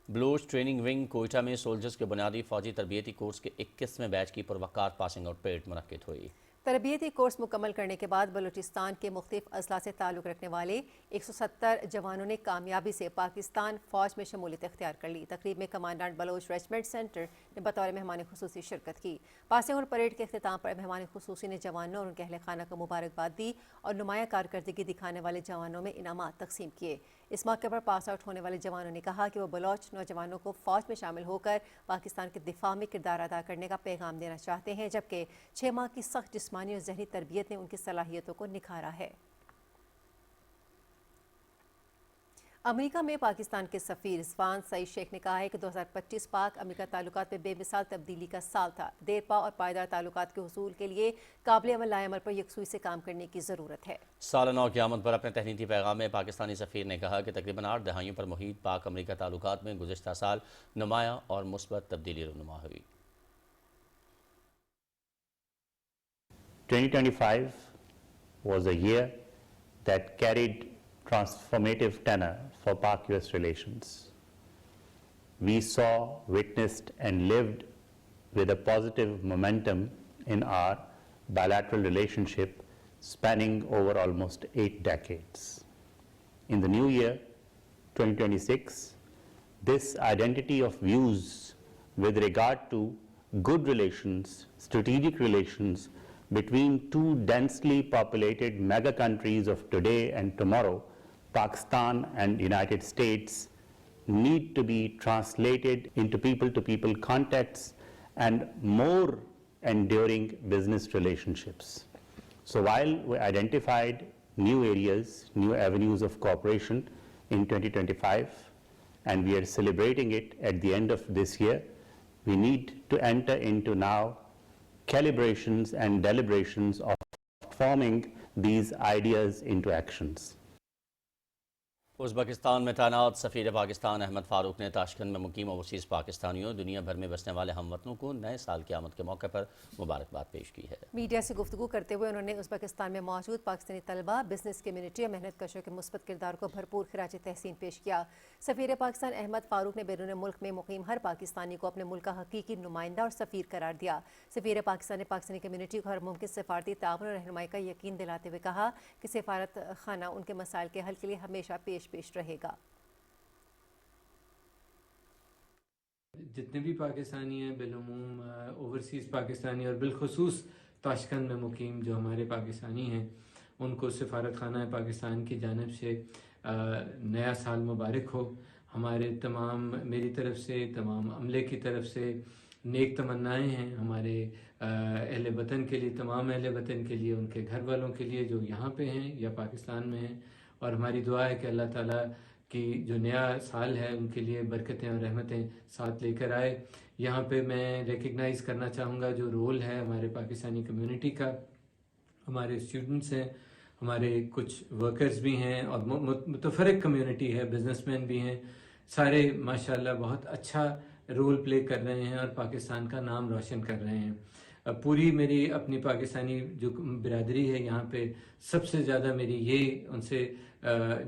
بلوچ ٹریننگ ونگ کوئٹہ میں سولجرز کے بنیادی فوجی تربیتی کورس کے 21ویں بیچ کی پروقار پاسنگ آؤٹ پریڈ منعقد ہوئی. تربیتی کورس مکمل کرنے کے بعد بلوچستان کے مختلف اضلاع سے تعلق رکھنے والے 170 جوانوں نے کامیابی سے پاکستان فوج میں شمولیت اختیار کر لی. تقریب میں کمانڈنٹ بلوچ ریجمنٹ سینٹر نے بطور مہمان خصوصی شرکت کی. پاسنگ آؤٹ پریڈ کے اختتام پر مہمان خصوصی نے جوانوں اور ان کے اہل خانہ کو مبارکباد دی اور نمایاں کارکردگی دکھانے والے جوانوں میں انعامات تقسیم کیے. اس موقع پر پاس آؤٹ ہونے والے جوانوں نے کہا کہ وہ بلوچ نوجوانوں کو فوج میں شامل ہو کر پاکستان کے دفاع میں کردار ادا کرنے کا پیغام دینا چاہتے ہیں، جبکہ 6 ماہ کی سخت جسمانی اور ذہنی تربیت نے ان کی صلاحیتوں کو نکھارا ہے. امریکہ میں پاکستان کے سفیر رضوان سعید شیخ نے کہا ہے کہ 2025 پاک امریکہ تعلقات میں بے مثال تبدیلی کا سال تھا. دیرپا اور پائیدار تعلقات کے حصول کے لیے قابل عمل لائے عمل پر یکسوئی سے کام کرنے کی ضرورت ہے. سال نو قیامت پر اپنے تہنیتی پیغام میں پاکستانی سفیر نے کہا کہ تقریباً 8 دہائیوں پر محیط پاک امریکہ تعلقات میں گزشتہ سال نمایاں اور مثبت تبدیلی رونما ہوئی. 2025 was a year that carried transformative tenor for Pak-US relations. We saw, witnessed, and lived with a positive momentum in our bilateral relationship spanning over almost 8 decades. In the new year, 2026, this identity of views with regard to good relations, strategic relations between two densely populated mega countries of today and tomorrow, Pakistan and United States, need to be translated into people-to-people contexts and more enduring business relationships. So while we identified new areas, new avenues of cooperation in 2025, and we are celebrating it at the end of this year, we need to enter into now calibrations and deliberations of forming these ideas into actions. Uzbekistan میں تعینات سفیر پاکستان احمد فاروق نے Tashkent میں مقیم overseas پاکستانیوں دنیا بھر میں بسنے والے ہم وطنوں کو نئے سال کی آمد کے موقع پر مبارکباد پیش کی ہے. میڈیا سے گفتگو کرتے ہوئے انہوں نے ازبکستان میں موجود پاکستانی طلبہ، بزنس کمیونٹی اور محنت کشوں کے مثبت کردار کو بھرپور خراج تحسین پیش کیا. سفیر پاکستان احمد فاروق نے بیرون ملک میں مقیم ہر پاکستانی کو اپنے ملک کا حقیقی نمائندہ اور سفیر قرار دیا. سفیر پاکستان نے پاکستانی کمیونٹی کو ہر ممکن سفارتی تعاون اور رہنمائی کا یقین دلاتے ہوئے کہا کہ سفارت خانہ ان کے مسائل کے حل کے لیے ہمیشہ پیش رہے گا. جتنے بھی پاکستانی ہیں بالعموم اوورسیز پاکستانی اور بالخصوص تاشکند میں مقیم جو ہمارے پاکستانی ہیں ان کو سفارت خانہ پاکستان کی جانب سے نیا سال مبارک ہو. ہمارے تمام، میری طرف سے، تمام عملے کی طرف سے نیک تمنائیں ہیں ہمارے اہل وطن کے لیے، تمام اہل وطن کے لیے، ان کے گھر والوں کے لیے جو یہاں پہ ہیں یا پاکستان میں ہیں. اور ہماری دعا ہے کہ اللہ تعالیٰ کی جو نیا سال ہے ان کے لیے برکتیں اور رحمتیں ساتھ لے کر آئے. یہاں پہ میں ریکگنائز کرنا چاہوں گا جو رول ہے ہمارے پاکستانی کمیونٹی کا. ہمارے اسٹوڈنٹس ہیں، ہمارے کچھ ورکرز بھی ہیں اور متفرق کمیونٹی ہے، بزنس مین بھی ہیں. سارے ماشاءاللہ بہت اچھا رول پلے کر رہے ہیں اور پاکستان کا نام روشن کر رہے ہیں. پوری میری اپنی پاکستانی جو برادری ہے یہاں پہ سب سے زیادہ میری یہ ان سے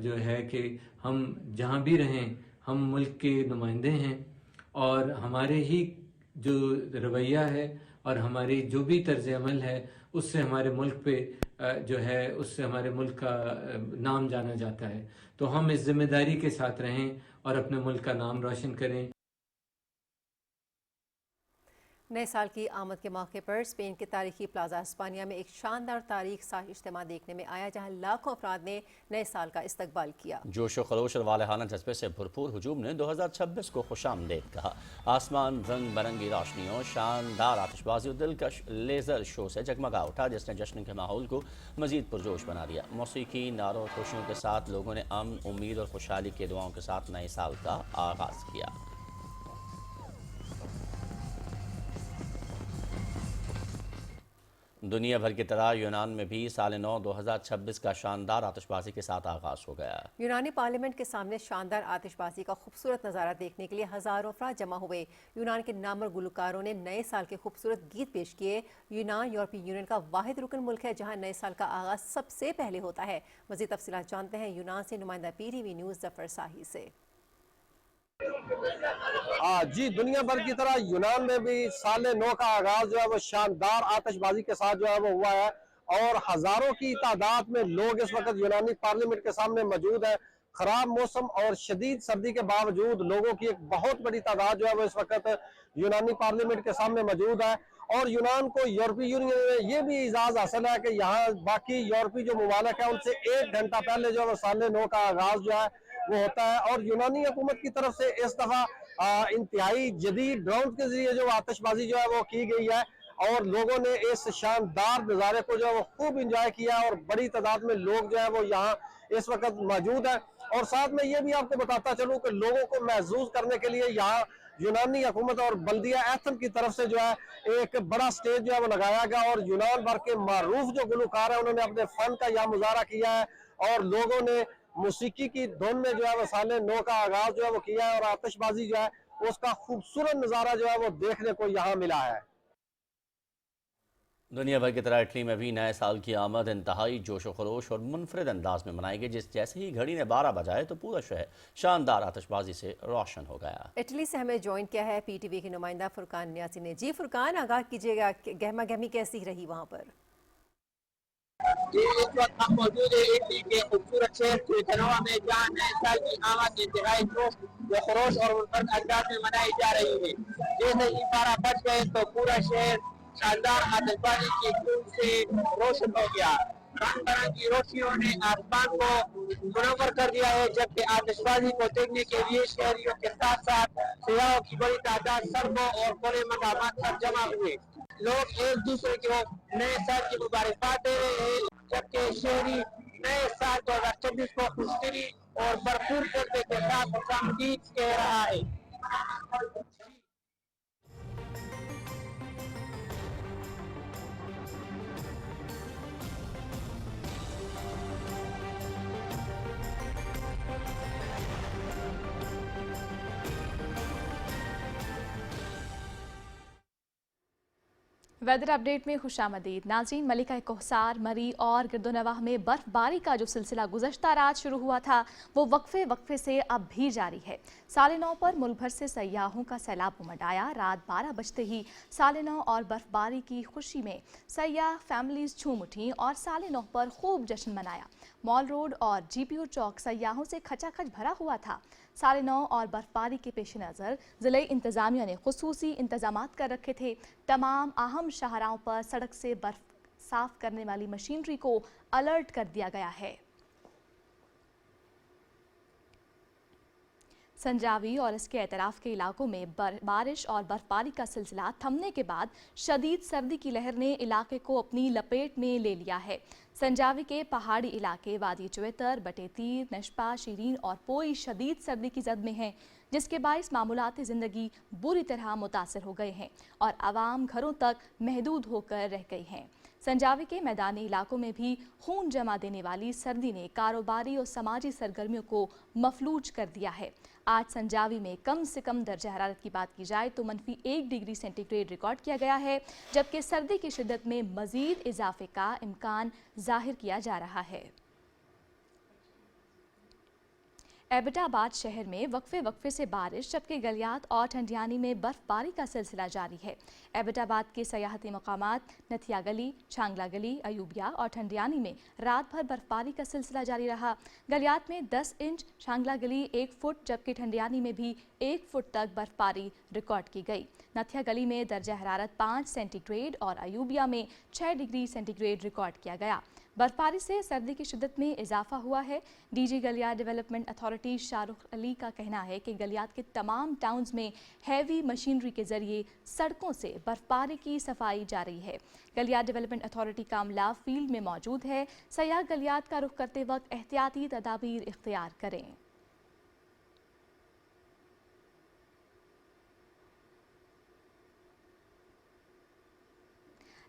جو ہے کہ ہم جہاں بھی رہیں ہم ملک کے نمائندے ہیں اور ہمارے ہی جو رویہ ہے اور ہماری جو بھی طرز عمل ہے اس سے ہمارے ملک پہ جو ہے اس سے ہمارے ملک کا نام جانا جاتا ہے. تو ہم اس ذمہ داری کے ساتھ رہیں اور اپنے ملک کا نام روشن کریں. نئے سال کی آمد کے موقع پر اسپین کے تاریخی پلازا اسپانیہ میں ایک شاندار تاریخ ساز اجتماع دیکھنے میں آیا جہاں لاکھوں افراد نے نئے سال کا استقبال کیا. جوش و خروش اور والہانہ جذبے سے بھرپور ہجوم نے 2026 کو خوش آمدید کہا. آسمان رنگ برنگی روشنیوں، شاندار آتش بازی اور دلکش لیزر شو سے جگمگا اٹھا جس نے جشن کے ماحول کو مزید پرجوش بنا دیا. موسیقی، نعروں، خوشیوں کے ساتھ لوگوں نے امن، امید اور خوشحالی کے دعاؤں کے ساتھ نئے سال کا آغاز کیا. دنیا بھر کی طرح یونان میں بھی سال نو 2026 کا شاندار آتش بازی کے ساتھ آغاز ہو گیا. یونانی پارلیمنٹ کے سامنے شاندار آتش بازی کا خوبصورت نظارہ دیکھنے کے لیے ہزاروں افراد جمع ہوئے. یونان کے نامور گلوکاروں نے نئے سال کے خوبصورت گیت پیش کیے. یونان یورپی یونین کا واحد رکن ملک ہے جہاں نئے سال کا آغاز سب سے پہلے ہوتا ہے. مزید تفصیلات جانتے ہیں یونان سے نمائندہ PTV نیوز ظفر ساہی سے. جی، دنیا بھر کی طرح یونان میں بھی سال نو کا آغاز جو ہے وہ شاندار آتش بازی کے ساتھ جو ہے وہ ہوا ہے اور ہزاروں کی تعداد میں لوگ اس وقت یونانی پارلیمنٹ کے سامنے موجود ہیں. خراب موسم اور شدید سردی کے باوجود لوگوں کی ایک بہت بڑی تعداد جو ہے وہ اس وقت یونانی پارلیمنٹ کے سامنے موجود ہے. اور یونان کو یورپی یونین میں یہ بھی اعزاز حاصل ہے کہ یہاں باقی یورپی جو ممالک ہیں ان سے 1 گھنٹہ پہلے جو ہے وہ سال نو کا آغاز جو ہے وہ ہوتا ہے. اور یونانی حکومت کی طرف سے اس دفعہ انتہائی جدید ڈرون کے ذریعے جو آتش بازی جو ہے وہ کی گئی ہے اور لوگوں نے اس شاندار نظارے کو جو ہے وہ خوب انجوائے کیا اور بڑی تعداد میں لوگ جو ہے وہ یہاں اس وقت موجود ہیں. اور ساتھ میں یہ بھی آپ کو بتاتا چلوں کہ لوگوں کو محظوظ کرنے کے لیے یہاں یونانی حکومت اور بلدیہ ایتھن کی طرف سے جو ہے ایک بڑا سٹیج جو ہے وہ لگایا گیا اور یونان بھر کے معروف جو گلوکار ہیں انہوں نے اپنے فن کا یہاں مظاہرہ کیا ہے اور لوگوں نے موسیقی کی دھن میں جو ہے وہ سال نو کا آغاز جو ہے وہ کیا ہے اور آتش بازی جو ہے اس کا خوبصورت نظارہ جو ہے وہ دیکھنے کو یہاں ملا ہے. دنیا بھر کی طرح اٹلی میں بھی نئے سال کی آمد انتہائی جوش و خروش اور منفرد انداز میں منائی گئی، جیسے ہی گھڑی نے 12 بجائے تو پورا شہر شاندار آتش بازی سے روشن ہو گیا۔ اٹلی سے ہمیں جوائن کیا ہے پی ٹی وی کے نمائندہ فرقان نیازی نے۔ جی فرقان، آگاہ کیجیے گا، گہما گہمی کیسی رہی وہاں پر؟ جی، اس وقت ہم موجود ہیں اٹلی کے خوبصورت شہر جنوا میں، جہاں نئے سال کی آمد انتہائی جوش و خروش اور منفرد انداز میں منائی جا رہی ہے۔ جیسے ہی 12 بج گئے تو پورا شہر شاندار آتش بازی کی دھوم سے روشن ہو گیا۔ رنگ برنگی روشنیوں نے آسمان کو منور کر دیا ہے، جبکہ آتش بازی کو دیکھنے کے لیے شہریوں کے ساتھ ساتھ سیاحوں کی بڑی تعداد سڑکوں اور کھلے مقامات پر جمع ہوئے۔ لوگ ایک دوسرے کو نئے سال کی مبارکباد دے رہے ہیں، جبکہ شہری نئے سال 2024 کو خوشگواری اور بھرپور جذبے کے ساتھ خوش آمدید کہہ رہا ہے۔ ویدر اپڈیٹ میں خوش آمدید ناظرین۔ ملکہ کوہسار، مری اور گرد و نواح میں برف باری کا جو سلسلہ گزشتہ رات شروع ہوا تھا وہ وقفے سے اب بھی جاری ہے۔ سال نو پر ملک بھر سے سیاحوں کا سیلاب امڈ آیا۔ رات 12 بجتے ہی سال نو اور برف باری کی خوشی میں سیاح فیملیز جھوم اٹھیں اور سال نو پر خوب جشن منایا۔ مال روڈ اور جی پی او چوک سیاحوں سے کھچا کھچ بھرا ہوا تھا۔ سال نو اور برف باری کے پیش نظر ضلع انتظامیہ نے خصوصی انتظامات کر رکھے تھے۔ تمام اہم شاہراہوں پر سڑک سے برف صاف کرنے والی مشینری کو الرٹ کر دیا گیا ہے۔ سنجاوی اور اس کے اطراف کے علاقوں میں بارش اور برف باری کا سلسلہ تھمنے کے بعد شدید سردی کی لہر نے علاقے کو اپنی لپیٹ میں لے لیا ہے۔ سنجاوی کے پہاڑی علاقے وادی چویتر، بٹے تیر، نشپا، شیرین اور پوئی شدید سردی کی زد میں ہیں، جس کے باعث معمولات زندگی بری طرح متاثر ہو گئے ہیں اور عوام گھروں تک محدود ہو کر رہ گئی ہیں۔ سنجاوی کے میدانی علاقوں میں بھی خون جما دینے والی سردی نے کاروباری اور سماجی سرگرمیوں کو مفلوج کر دیا ہے۔ آج سنجاوی میں کم سے کم درجہ حرارت کی بات کی جائے تو -1 ڈگری سینٹی گریڈ ریکارڈ کیا گیا ہے، جبکہ سردی کی شدت میں مزید اضافے کا امکان ظاہر کیا جا رہا ہے۔ ایبٹ آباد شہر میں وقفے سے بارش، جبکہ گلیات اور ٹھنڈیانی میں برف باری کا سلسلہ جاری ہے۔ ایبٹ آباد کے سیاحتی مقامات نتھیا گلی، چھانگلا گلی، ایوبیہ اور ٹھنڈیانی میں رات بھر برف باری کا سلسلہ جاری رہا۔ گلیات میں 10 انچ، چھانگلا گلی 1 فٹ، جبکہ ٹھنڈیانی میں بھی 1 فٹ تک برف باری ریکارڈ کی گئی۔ نتھیا گلی میں درجہ حرارت 5 سینٹی گریڈ اور ایوبیہ میں 6 ڈگری سینٹی گریڈ ریکارڈ کیا گیا۔ برفباری سے سردی کی شدت میں اضافہ ہوا ہے۔ D G Galiyat development authority Shah Rukh Ali کا کہنا ہے کہ گلیات کے تمام ٹاؤنز میں ہیوی مشینری کے ذریعے سڑکوں سے برفباری کی صفائی جاری ہے۔ گلیات ڈیولپمنٹ اتھارٹی کا عملہ فیلڈ میں موجود ہے۔ سیاح گلیات کا رخ کرتے وقت احتیاطی تدابیر اختیار کریں۔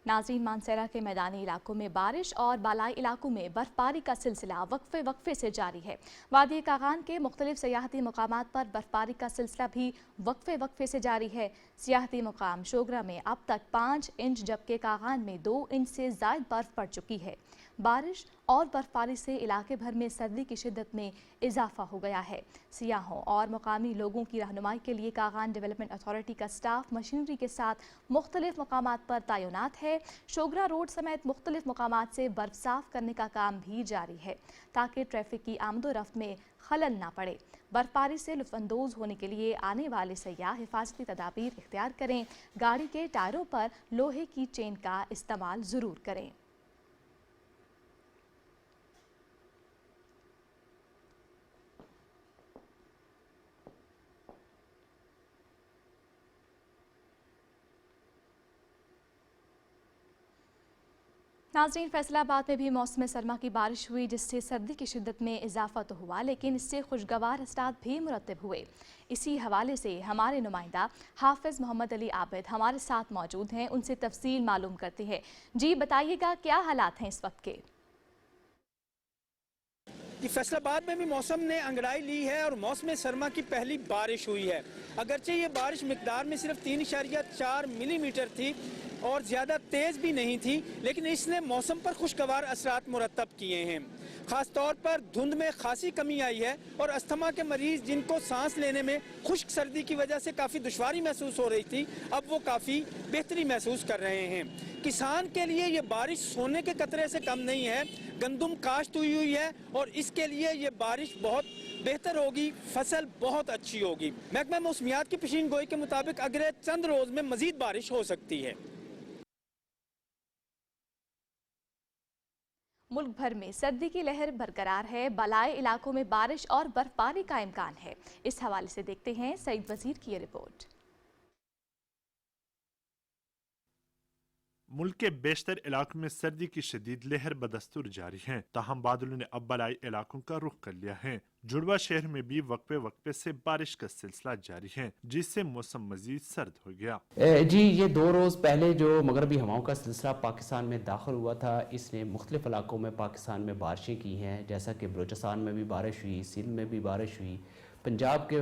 ناظرین، مانسیرا کے میدانی علاقوں میں بارش اور بالائی علاقوں میں برف باری کا سلسلہ وقفے سے جاری ہے۔ وادی کاغان کے مختلف سیاحتی مقامات پر برف باری کا سلسلہ بھی وقفے سے جاری ہے۔ سیاحتی مقام شوگرا میں اب تک 5 انچ جبکہ کاغان میں 2 انچ سے زائد برف پڑ چکی ہے۔ بارش اور برف باری سے علاقے بھر میں سردی کی شدت میں اضافہ ہو گیا ہے۔ سیاحوں اور مقامی لوگوں کی رہنمائی کے لیے کاغان ڈیولپمنٹ اتھارٹی کا سٹاف مشینری کے ساتھ مختلف مقامات پر تعینات ہے۔ شوگرا روڈ سمیت مختلف مقامات سے برف صاف کرنے کا کام بھی جاری ہے تاکہ ٹریفک کی آمد و رفت میں خلل نہ پڑے۔ برف باری سے لطف اندوز ہونے کے لیے آنے والے سیاح حفاظتی تدابیر اختیار کریں۔ گاڑی کے ٹائروں پر لوہے کی چین کا استعمال ضرور کریں۔ ناظرین، فیصل آباد میں بھی موسم سرما کی بارش ہوئی، جس سے سردی کی شدت میں اضافہ تو ہوا لیکن اس سے خوشگوار اثرات بھی مرتب ہوئے۔ اسی حوالے سے ہمارے نمائندہ حافظ محمد علی عابد ہمارے ساتھ موجود ہیں، ان سے تفصیل معلوم کرتے ہیں۔ جی بتائیے گا کیا حالات ہیں اس وقت کے؟ فیصل آباد میں بھی موسم نے انگڑائی لی ہے اور موسم سرما کی پہلی بارش ہوئی ہے۔ اگرچہ یہ بارش مقدار میں صرف 3.4 ملی میٹر تھی، और ज़्यादा तेज़ भी नहीं थी, लेकिन इसने मौसम पर खुशगवार असरात मुरतब किए हैं। ख़ास तौर पर धुंध में खासी कमी आई है और अस्थमा के मरीज़ जिनको सांस लेने में खुश्क सर्दी की वजह से काफ़ी दुश्वारी महसूस हो रही थी, अब वो काफ़ी बेहतरी महसूस कर रहे हैं। किसान के लिए ये बारिश सोने के कतरे से कम नहीं है। गंदम काश्त हुई है और इसके लिए ये बारिश बहुत बेहतर होगी, फसल बहुत अच्छी होगी। महकमा मौसमियात की पेशीन गोई के मुताबिक अगले चंद रोज में मजीद बारिश हो सकती है। मुल्क भर में सर्दी की लहर बरकरार है। बलाए इलाकों में बारिश और बर्फबारी का इम्कान है। इस हवाले से देखते हैं सईद वजीर की ये रिपोर्ट। मुल्क के बेशतर इलाकों में सर्दी की शदीद लहर बदस्तूर जारी है, ताहम बादलों ने अब बलाई इलाकों का रुख कर लिया है। जुड़वा शहर में भी वक्फे वक्फे से बारिश का सिलसिला जारी है, जिससे मौसम मजीद सर्द हो गया। जी, ये 2 रोज़ पहले जो मगरबी हवाओं का सिलसिला पाकिस्तान में दाखिल हुआ था, इसने मुख्तलिफ इलाकों में पाकिस्तान में बारिशें की हैं, जैसा कि बलूचिस्तान में भी बारिश हुई, सिंध में भी बारिश हुई, पंजाब के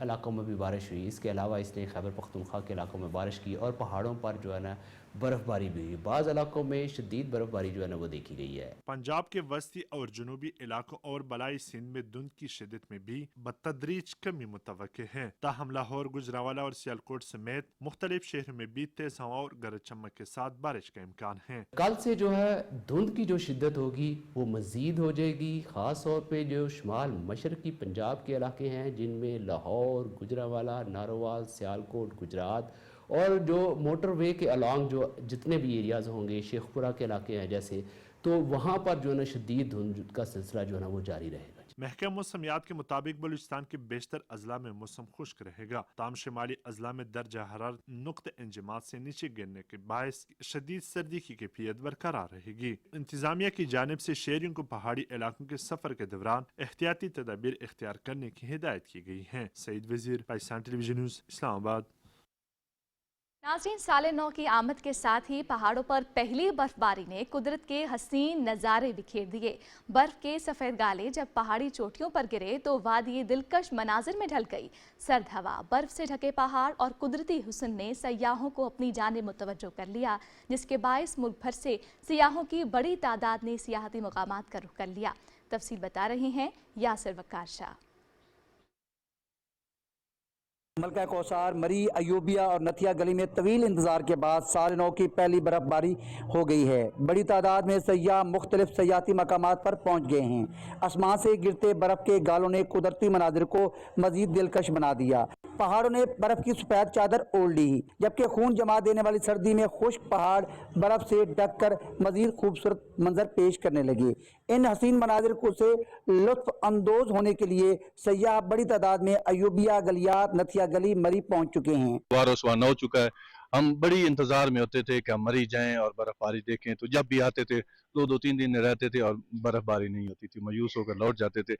इलाकों में भी बारिश हुई। इसके अलावा इसने खैबर पख्तूनख्वा के इलाकों में बारिश की और पहाड़ों पर जो है ना बर्फबारी भी हुई। बाज़ इलाकों में शदीद बर्फबारी जो है ना वो देखी गई है। पंजाब के वस्ती और जनूबी इलाकों और बलाई सिंध में धुंध की शिद्दत में भी बतदरीज कमी मुतवक्के है। ताहम लाहौर, गुजरावाला और सियालकोट समेत मुख्तलिफ शहरों में भी तेज हवा और गरज चमक के साथ बारिश का इम्कान है। कल से जो है धुंध की जो शिद्दत होगी वो मजीद हो जाएगी। ख़ास तौर पे जो शुमाल मशरकी पंजाब के इलाके हैं, जिनमें लाहौर, गुजरावाला, नारोवाल, सियालकोट, गुजरात और जो मोटरवे के अलॉन्ग जो जितने भी एरियाज़ होंगे, शेखपुरा के इलाके हैं जैसे, तो वहाँ पर जो है ना शदीद धुंध का सिलसिला जो है ना वो जारी रहेगा। महकमा मौसमियात के मुताबिक बलूचिस्तान के बेशतर अजला में मौसम खुश्क रहेगा। ताम शुमाली अजला में दर्जा हरारत नुक्ते इंजमात से नीचे गिरने के बायस शदीद सर्दी की कैफियत बरकरार रहेगी। इंतजामिया की जानिब से शहरियों को पहाड़ी इलाकों के सफर के दौरान एहतियाती तदाबीर इख्तियार करने की हिदायत की गई है। सईद वजीर, पाकिस्तान टेलीविजन न्यूज़, इस्लामाबाद। नाज़रीन, साले नौ की आमद के साथ ही पहाड़ों पर पहली बर्फबारी ने कुदरत के हसीन नज़ारे बिखेर दिए। बर्फ के सफ़ेद गाले जब पहाड़ी चोटियों पर गिरे तो वादी दिलकश मनाजिर में ढल गई। सर्द हवा, बर्फ से ढके पहाड़ और कुदरती हुस्न ने सयाहों को अपनी जानिब मुतवज्जो कर लिया, जिसके बायस मुल्क भर से सियाहों की बड़ी तादाद ने सियाहती मकामात का रुख कर लिया। तफसील बता रहे हैं यासिर वक्कार शाह। मलका कौसार, मरी, अयूबिया और नथिया गली में तवील इंतजार के बाद साल 9 की पहली बर्फबारी हो गई है। बड़ी तादाद में सयाह मुख्तलिफ सयाहती मकामात पर पहुँच गए हैं। आसमान से गिरते बर्फ के गालों ने कुदरती मनाजिर को मजीद दिलकश बना दिया। पहाड़ों ने बर्फ की सफेद चादर ओढ़ ली, जबकि खून जमा देने वाली सर्दी में खुश्क पहाड़ बर्फ से ढक कर मजीद खूबसूरत मंजर पेश करने लगे। इन हसीन मनाजिर को से लुत्फ अंदोज होने के लिए सयाह बड़ी तादाद में अयूबिया, गलियात, नथिया गली, मरी पहुंच चुके हैं। वारोसवान हो चुका है। हम बड़ी इंतजार में होते थे कि हम मरी जाएं और बर्फबारी देखें, तो जब भी आते थे 2-3 दिन रहते थे और बर्फबारी नहीं होती थी, मायूस होकर लौट जाते थे।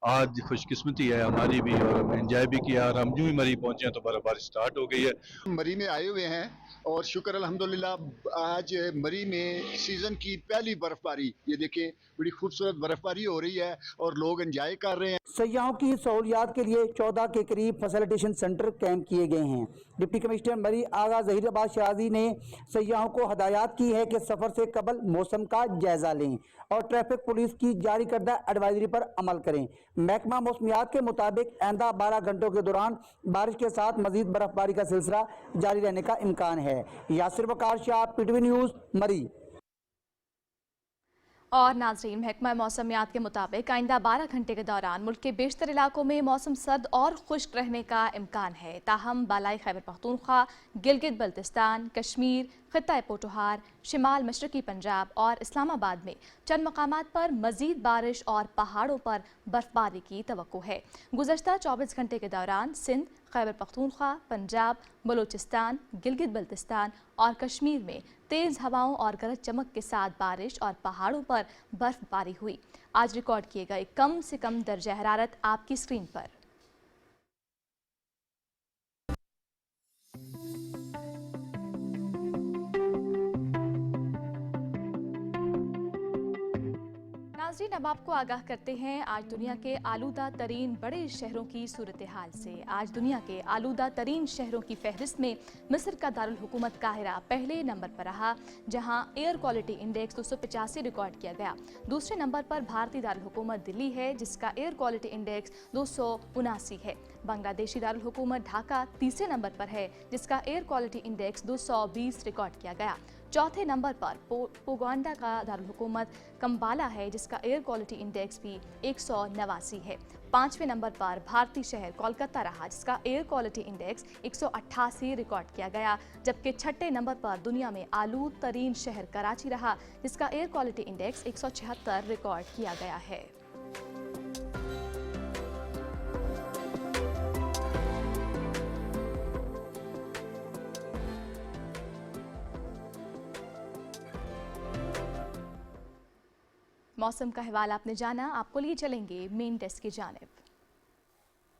आज खुशकिस्मती है हमारी भी और हम एंजॉय भी किया और हम यूं ही मरी पहुंचे हैं तो बर्फबारी स्टार्ट हो गई है। मरी में आए हुए हैं और शुक्र अल्हम्दुलिल्लाह आज मरी में सीजन की पहली बर्फबारी, ये देखें बड़ी खूबसूरत बर्फबारी हो रही है और लोग एंजॉय कर रहे हैं। सयाहों की सहूलियात के लिए 14 के करीब फैसिलिटेशन सेंटर कैंप किए गए हैं। डिप्टी कमिश्नर मरी आगा जहीराबाद शराजी ने सयाहों को हदायत की है कि सफर से कबल मौसम का जायजा लें और ट्रैफिक पुलिस की जारी करदा एडवाइजरी पर अमल करें। महकमा मौसमियात के मुताबिक आइंदा 12 घंटों के दौरान बारिश के साथ मजीद बर्फबारी का सिलसिला जारी रहने का इम्कान है। यासिर वकार शाह, पीटीवी न्यूज़, मरी। और नाज़रीन, महकमा मौसमियात के मुताबिक आइंदा 12 घंटे के दौरान मुल्क के बेशतर इलाकों में मौसम सर्द और खुश्क रहने का इम्कान है। ताहम बालाई खैबर पख्तूनख्वा, गिलगित बल्तिस्तान, कश्मीर, खित्ता पोटोहार, शिमाल मशरकी पंजाब और इस्लामाबाद में चंद मकामात पर मजीद बारिश और पहाड़ों पर बर्फबारी की तवक्को है। गुज़श्ता 24 घंटे के दौरान सिंध, खैबर पख्तूनख्वा, पंजाब, बलूचिस्तान, गिलगित बल्तिस्तान और कश्मीर में तेज़ हवाओं और गरज चमक के साथ बारिश और पहाड़ों पर बर्फबारी हुई। आज रिकॉर्ड किए गए कम से कम दर्जा हरारत आपकी स्क्रीन पर। नाजरीन, अब आपको आगाह करते हैं आज दुनिया के आलूदा तरीन बड़े शहरों की सूरत हाल से। आज दुनिया के आलूदा तरीन शहरों की फहरिस्त में मिस्र का दारुल हुकूमत काहिरा पहले नंबर पर रहा, जहां एयर क्वालिटी इंडेक्स 285 रिकॉर्ड किया गया। दूसरे नंबर पर भारतीय दारुल हुकूमत दिल्ली है, जिसका एयर क्वालिटी इंडेक्स 279 है। बांग्लादेशी दारुल हुकूमत ढाका तीसरे नंबर पर है, जिसका एयर क्वालिटी इंडेक्स 220 रिकॉर्ड किया गया। चौथे नंबर पर पोगोंडा का दारुल हुकूमत कंबाला है, जिसका एयर क्वालिटी इंडेक्स भी 189 है। पांचवें नंबर पर भारतीय शहर कोलकाता रहा, जिसका एयर क्वालिटी इंडेक्स 188 रिकॉर्ड किया गया। जबकि छठे नंबर पर दुनिया में आलूद तरीन शहर कराची रहा, जिसका एयर क्वालिटी इंडेक्स 176 रिकॉर्ड किया गया है। मौसम का हवाला आपने जाना, आपको लिए चलेंगे मेन डेस्क की जानिब।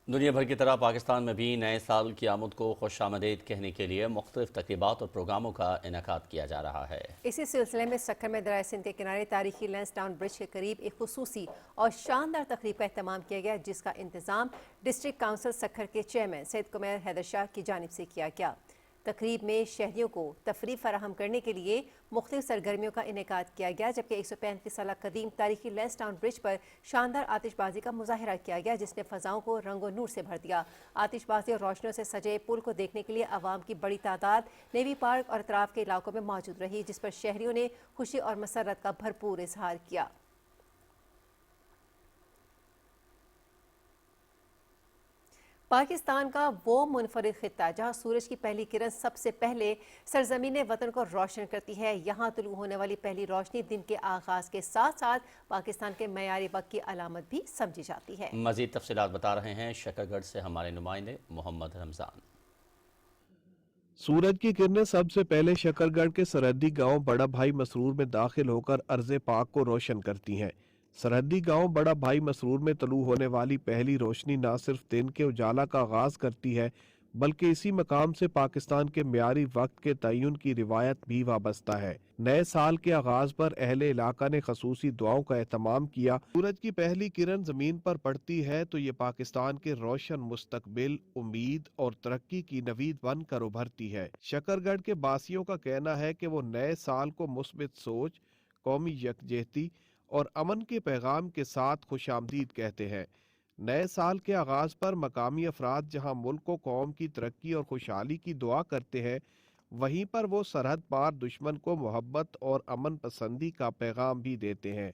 दुनिया भर की तरह पाकिस्तान में भी नए साल की आमद को खुशामदीद कहने के लिए मुख्तलिफ तकरीबात और प्रोग्रामों का इनेकाद किया जा रहा है। इसी सिलसिले में सक्कर में दरिया सिंध के किनारे तारीखी लैंसडाउन ब्रिज के करीब एक खुसूसी और शानदार तकरीब का एहतमाम किया गया, जिसका इंतजाम डिस्ट्रिक्ट काउंसिल सक्कर के चेयरमैन सैयद कुमैर हैदर शाह की जानिब से किया गया। तकरीब में शहरियों को तफरीह फराहम करने के लिए मुख्तलिफ सरगर्मियों का इनेकाद किया गया, जबकि 135 साल कदीम तारीखी लैंसडाउन ब्रिज पर शानदार आतिशबाजी का मुजाहरा किया गया, जिसने फ़ज़ाओं को रंगो नूर से भर दिया। आतिशबाजी और रोशनियों से सजे पुल को देखने के लिए आवाम की बड़ी तादाद नेवी पार्क और अतराफ के इलाकों में मौजूद रही, जिस पर शहरियों ने खुशी और मसरत का भरपूर इजहार किया। पाकिस्तान का वो मुनफरिद खित्ता जहां सूरज की पहली किरण सबसे पहले सरजमीन वतन को रोशन करती है, यहाँ तुलू होने वाली पहली रोशनी दिन के आगाज के साथ साथ पाकिस्तान के मयारी वक्त की अलामत भी समझी जाती है। मजीद तफसीलात बता रहे हैं शकरगढ़ से हमारे नुमाइंदे मोहम्मद रमजान। सूरज की किरणें सबसे पहले शकरगढ़ के सरहदी गांव बड़ा भाई मसरूर में दाखिल होकर अर्ज़ पाक को रोशन करती हैं। सरहदी गांव बड़ा भाई मसरूर में तलू होने वाली पहली रोशनी न सिर्फ दिन के उजाला का आगाज करती है, बल्कि इसी मकाम से पाकिस्तान के म्यारी वक्त के तयन की रिवायत भी वाबस्ता है। नए साल के आगाज पर अहले इलाका ने खसूसी दुआओं का एहतमाम किया। सूरज की पहली किरण जमीन पर पड़ती है तो ये पाकिस्तान के रोशन मुस्तकबिल, उम्मीद और तरक्की की नवीद बन कर उभरती है। शकरगढ़ के बासियों का कहना है कि वो नए साल को मुस्बित सोच, कौमी यकजहती और अमन के पैगाम के साथ खुशामदीद कहते हैं। नए साल के आगाज पर मकामी अफराद जहां मुल्क व कौम की तरक्की और खुशहाली की दुआ करते हैं, वहीं पर वो सरहद पार दुश्मन को मोहब्बत और अमन पसंदी का पैगाम भी देते हैं।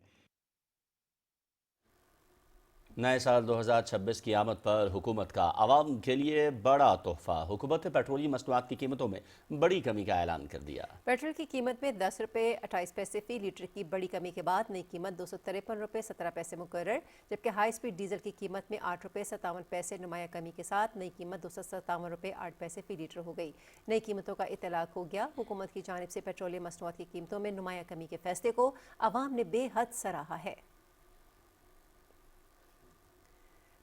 नए साल 2026 की आमद पर हुकूमत का आवाम के लिए बड़ा तोहफा। हुकूमत ने पेट्रोलियम मसनूआत की कीमतों में बड़ी कमी का ऐलान कर दिया। पेट्रोल की कीमत में 10 रुपये 28 पैसे फी लीटर की बड़ी कमी के बाद नई कीमत 253 रुपये 17 पैसे मुकर्रर, जबकि हाई स्पीड डीजल की कीमत में 8 रुपये 57 पैसे नुमाया कमी के साथ नई कीमत 257 रुपये 8 पैसे फी लीटर हो गई। नई कीमतों का इतलाक हो गया। हुकूमत की जानिब से पेट्रोलियम मसनूआत की कीमतों में नुमाया कमी के फैसले को आवाम ने बेहद सराहा है।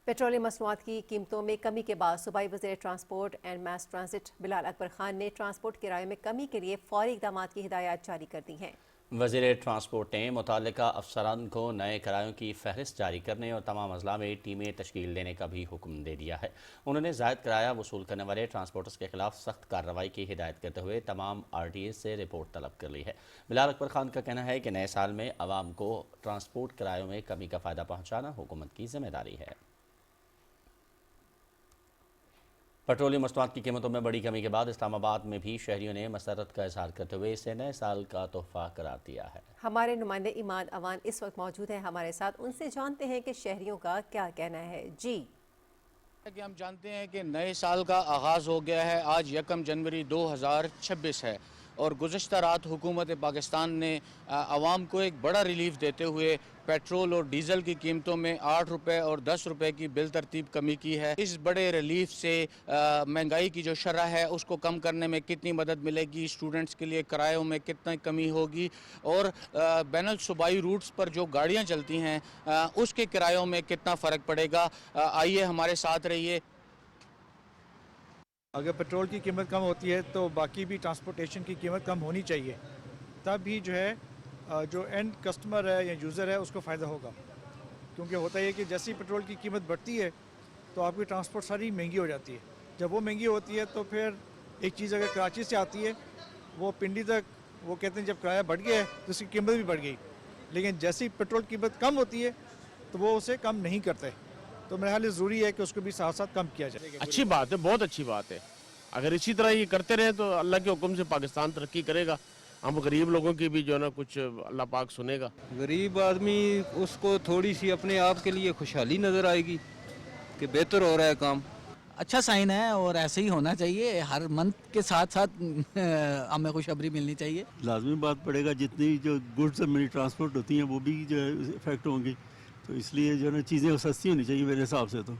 पेट्रोलियम मसनूआत की कीमतों में कमी के बाद सूबाई वज़ीर transport and mass transit Bilal Akbar Khan ने ट्रांसपोर्ट किराए में कमी के लिए फौरी इक़दाम की हिदायत जारी कर दी हैं। वज़ीर ट्रांसपोर्ट ने मुताल्लिका अफसरान को नए किरायों की फहरिस्त जारी करने और तमाम अजला में टीमें तश्कील देने का भी हुक्म दे दिया है। उन्होंने ज़ायद किराया वसूल करने वाले ट्रांसपोर्टर्स के खिलाफ सख्त कार्रवाई की हिदायत करते हुए तमाम RTA से रिपोर्ट तलब कर ली है। बिलाल अकबर खान का कहना है कि नए साल में आवाम को ट्रांसपोर्ट किरायों में कमी का फ़ायदा पहुँचाना हुकूमत की जिम्मेदारी है। पेट्रोलियम मसनूआत की कीमतों में बड़ी कमी के बाद इस्लामाबाद में भी शहरियों ने मसरत का इजहार करते हुए इसे नए साल का तोहफा करार दिया है। हमारे नुमाइंदे इमाद अवान इस वक्त मौजूद हैं हमारे साथ, उनसे जानते हैं कि शहरियों का क्या कहना है। जी, कि हम जानते हैं कि नए साल का आगाज़ हो गया है। आज 1 जनवरी 2026 है और गुज़श्ता रात हुकूमत पाकिस्तान ने आवाम को एक बड़ा रिलीफ देते हुए पेट्रोल और डीज़ल की कीमतों में 8 रुपये और 10 रुपये की बिल तरतीब कमी की है। इस बड़े रिलीफ से महंगाई की जो शरह है उसको कम करने में कितनी मदद मिलेगी, स्टूडेंट्स के लिए किरायों में कितनी कमी होगी और बैनुल सूबाई रूट्स पर जो गाड़ियाँ चलती हैं उसके किरायों में कितना फ़र्क पड़ेगा। आइए हमारे साथ रहिए। अगर पेट्रोल की कीमत कम होती है तो बाकी भी ट्रांसपोर्टेशन की कीमत कम होनी चाहिए, तब भी जो है जो एंड कस्टमर है या यूज़र है उसको फ़ायदा होगा, क्योंकि होता है कि जैसे ही पेट्रोल की कीमत बढ़ती है तो आपकी ट्रांसपोर्ट सारी महंगी हो जाती है। जब वो महंगी होती है तो फिर एक चीज़ अगर कराची से आती है वो पिंडी तक, वो कहते हैं जब किराया बढ़ गया है तो उसकी कीमत भी बढ़ गई, लेकिन जैसे ही पेट्रोल की कीमत कम होती है तो वो उसे कम नहीं करते। तो मेरे ख्याल ज़रूरी है कि उसको भी साथ साथ कम किया जाए। अच्छी बात है, बहुत अच्छी बात है। अगर इसी तरह ये करते रहे तो अल्लाह के हुक्म से पाकिस्तान तरक्की करेगा। हम गरीब लोगों की भी जो है ना कुछ अल्लाह पाक सुनेगा। गरीब आदमी उसको थोड़ी सी अपने आप के लिए खुशहाली नज़र आएगी कि बेहतर हो रहा है काम। अच्छा साइन है और ऐसे ही होना चाहिए। हर मंथ के साथ साथ हमें खुशखबरी मिलनी चाहिए। लाजमी बात पड़ेगा, जितनी जो गुड्स और मनी ट्रांसपोर्ट होती हैं वो भी जो है इफेक्ट होंगी, तो इसलिए जो है ना चीज़ें सस्ती होनी चाहिए मेरे हिसाब से। तो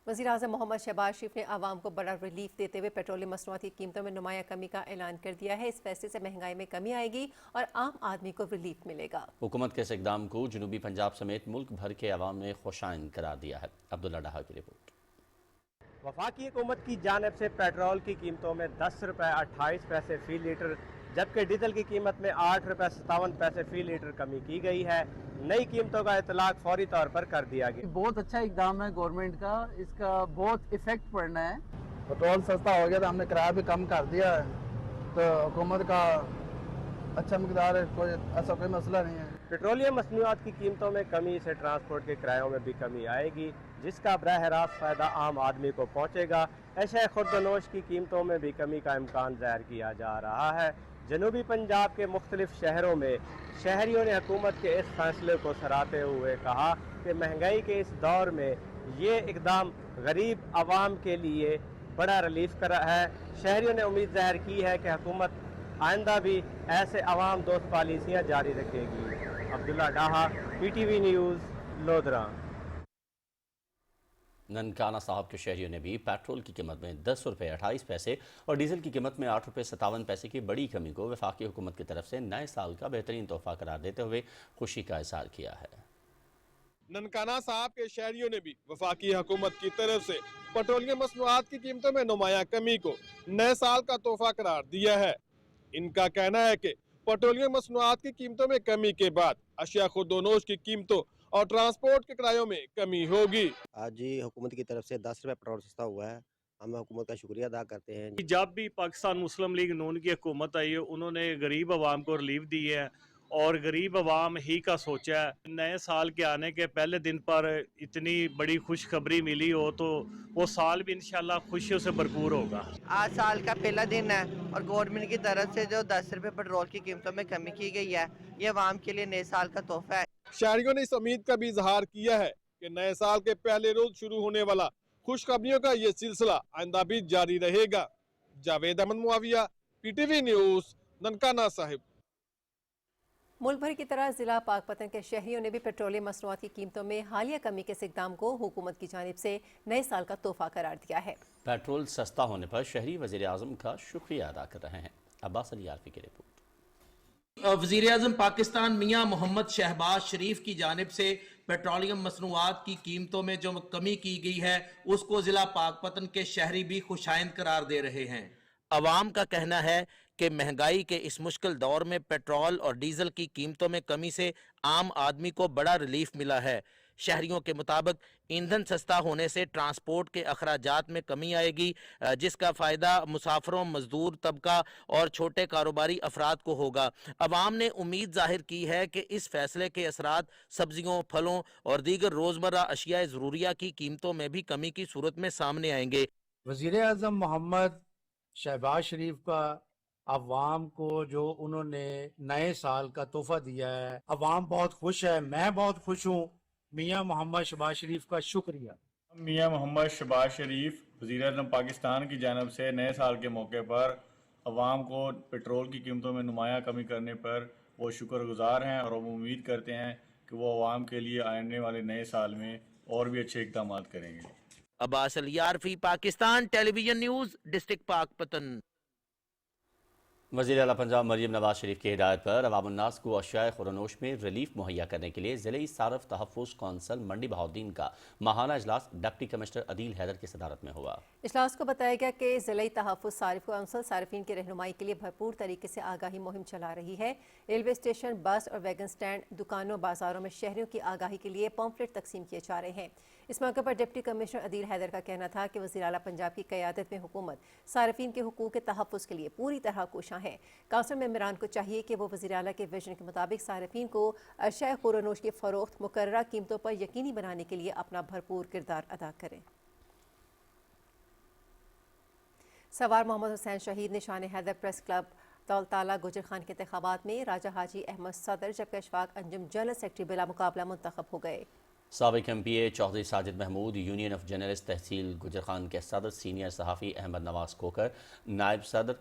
वज़ीर-ए-आज़म मोहम्मद शहबाज शरीफ ने आवाम को बड़ा रिलीफ देते हुए पेट्रोलियम मसनूआत की कीमतों में नुमाया कमी का ऐलान कर दिया है। इस फैसले से महंगाई में कमी आएगी और आम आदमी को रिलीफ मिलेगा। हुकूमत के इस इक़दाम को जनूबी पंजाब समेत मुल्क भर के अवाम ने खुशाइन करार दिया है। अब्दुल्ला डाहा की रिपोर्ट। वफाकी हुकूमत की जानिब से पेट्रोल की कीमतों में 10 रुपये 28 पैसे फी लीटर, जबकि डीजल की कीमत में 8 रुपये 57 पैसे फी लीटर कमी की गई है। नई कीमतों का इतलाक फौरी तौर पर कर दिया गया। बहुत अच्छा इकदाम है गवर्नमेंट का, इसका बहुत इफेक्ट पड़ना है। पेट्रोल सस्ता हो गया तो हमने किराया भी कम कर दिया है, तो हुकूमत का अच्छा मकदार है, कोई ऐसा कोई मसला नहीं है। पेट्रोलियम मसनूआत की कीमतों में कमी से ट्रांसपोर्ट के किरायों में भी कमी आएगी, जिसका बराह रास्त फ़ायदा आम आदमी को पहुँचेगा। अशय खुर्दनोश की कीमतों में भी कमी का इम्कान ज़ाहिर किया जा रहा है। जनूबी पंजाब के मुख्तलिफ शहरों में शहरियों ने हुकूमत के इस फैसले को सराहते हुए कहा कि महंगाई के इस दौर में ये इकदाम गरीब आवाम के लिए बड़ा रिलीफ करा है। शहरियों ने उम्मीद ज़ाहिर की है कि हुकूमत आइंदा भी ऐसे आवाम दोस्त पॉलिसियाँ जारी रखेगी। अब्दुल्ला डाहा, PTV न्यूज़, लोधरा। ननकाना साहब के शहरियों ने भी पेट्रोल की कीमत में 10 रुपये 28 पैसे और डीजल की कीमत में 8 रुपये 57 पैसे की बड़ी कमी को वफाकी हुकूमत की तरफ से नए साल का बेहतरीन तोहफा करार देते हुए खुशी का इज़हार किया है। ननकाना साहब के शहरियों ने भी वफाकी हुकूमत की तरफ से पेट्रोलियम मसनूआत की कीमतों में नुमाया कमी को नए साल का तोहफा करार दिया है। इनका कहना है कि पेट्रोलियम मसनूआत की कीमतों में कमी के बाद अशिया खुर्दोनोश की कीमतों और ट्रांसपोर्ट के किरायों में कमी होगी। आज ही हुकूमत की तरफ से 10 रुपये पेट्रोल सस्ता हुआ है, हम हुकूमत का शुक्रिया अदा करते हैं। जब भी पाकिस्तान मुस्लिम लीग नून की हुकूमत आई है, उन्होंने गरीब आवाम को रिलीफ दी है और गरीब आवाम ही का सोचा है। नए साल के आने के पहले दिन पर इतनी बड़ी खुशखबरी मिली हो तो वो साल भी इंशाल्लाह खुशियों से भरपूर होगा। आज साल का पहला दिन है और गवर्नमेंट की तरफ से जो 10 रुपये पेट्रोल की कीमतों में कमी की गई है, ये आवाम के लिए नए साल का तोहफा है। शहरियों ने इस उम्मीद का भी इजहार किया है कि नए साल के पहले रोज शुरू होने वाला खुशखबरियों का ये सिलसिला आइंदा भी जारी रहेगा। Javed Ahmed Muavia, PTV news, Nankana Sahib. मुल्क भर की तरह जिला पाकपतन के शहरियों ने भी पेट्रोलियम मसनूआत की कीमतों में हालिया कमी के इक़दाम को हुकूमत की जानिब से नए साल का तोहफा करार दिया है। पेट्रोल सस्ता होने पर शहरी वज़ीर आज़म का शुक्रिया अदा कर रहे हैं। अब्बास अली आरफी की रिपोर्ट। वज़ीर आज़म पाकिस्तान मियां मोहम्मद शहबाज शरीफ की जानिब से पेट्रोलियम मसनूआत की कीमतों में जो कमी की गई है उसको जिला पाकपतन के शहरी भी खुशाइंद करार दे रहे हैं। अवाम का कहना है कि महंगाई के इस मुश्किल दौर में पेट्रोल और डीजल की कीमतों में कमी से आम आदमी को बड़ा रिलीफ मिला है। शहरियों के मुताबिक ईंधन सस्ता होने से ट्रांसपोर्ट के अखराजात में कमी आएगी, जिसका फ़ायदा मुसाफरों, मजदूर तबका और छोटे कारोबारी अफराद को होगा। अवाम ने उम्मीद जाहिर की है कि इस फैसले के असरात सब्जियों, फलों और दीगर रोज़मर्रा अशिया ज़रूरिया की कीमतों में भी कमी की सूरत में सामने आएंगे। वज़ीर आज़म मोहम्मद शहबाज शरीफ का अवाम को जो उन्होंने नए साल का तोहफा दिया है, अवाम बहुत खुश है, मैं बहुत खुश हूँ। मियाँ मोहम्मद शहबाज शरीफ का शुक्रिया। मियाँ मोहम्मद शहबाज शरीफ वज़ीर-ए-आज़म पाकिस्तान की जानिब से नए साल के मौके पर अवाम को पेट्रोल की कीमतों में नुमाया कमी करने पर वो शुक्रगुजार हैं और हम उम्मीद करते हैं कि वो अवाम के लिए आने वाले नए साल में और भी अच्छे इक़दाम करेंगे। Abbas Ali Arfi, Pakistan television news, district Pakpattan. वज़ीर आला पंजाब मरीम नवाज शरीफ की हिदायत पर अवाम उन्नास को अशियाए खुरनोश में रिलीफ मुहैया करने के लिए ज़िले सारफ तहफ़्फ़ुज़ कौंसल मंडी बहाउद्दीन का माहाना इजलास डिप्टी कमिश्नर अदील हैदर की सदारत में हुआ। इजलास को बताया गया कि ज़िले तहफ़्फ़ुज़ सारिफ कौंसल सारिफीन की रहनुमाई के लिए भरपूर तरीके से आगाही मुहिम चला रही है। रेलवे स्टेशन, बस और वैगन स्टैंड, दुकानों, बाजारों में शहरियों की आगाही के लिए पम्फलेट तकसीम किए जा रहे हैं। इस मौके पर डिप्टी कमिश्नर अदील हैदर का कहना था कि वज़ीर आला पंजाब की क़यादत में हुकूमत सारिफीन के हुकूक़ के तहफ़्फ़ुज़ के लिए पूरी तरह कोशां है। काउंसिल मेंबरान को चाहिए कि वो वज़ीर आला के विजन के मुताबिक सारिफीन को अशियाए खुरनोश की फ़रोख्त मुकर्ररा कीमतों पर यकीनी बनाने के लिए अपना भरपूर किरदार अदा करें। सवार मोहम्मद हुसैन शहीद निशान हैदर प्रेस क्लब दौलताला गुजर खान के इंतखाबात में राजा हाजी अहमद सदर जबकि अशफाक अंजुम जनरल सेक्रेटरी बिला मुकाबला मुंतखब हो गए। साबिक MPA Chaudhry Sajid Mahmood, union of journalist तहसील गुजर खान के सदर, सीनियर सहाफ़ी अहमद नवाज कोकर, नायब सदर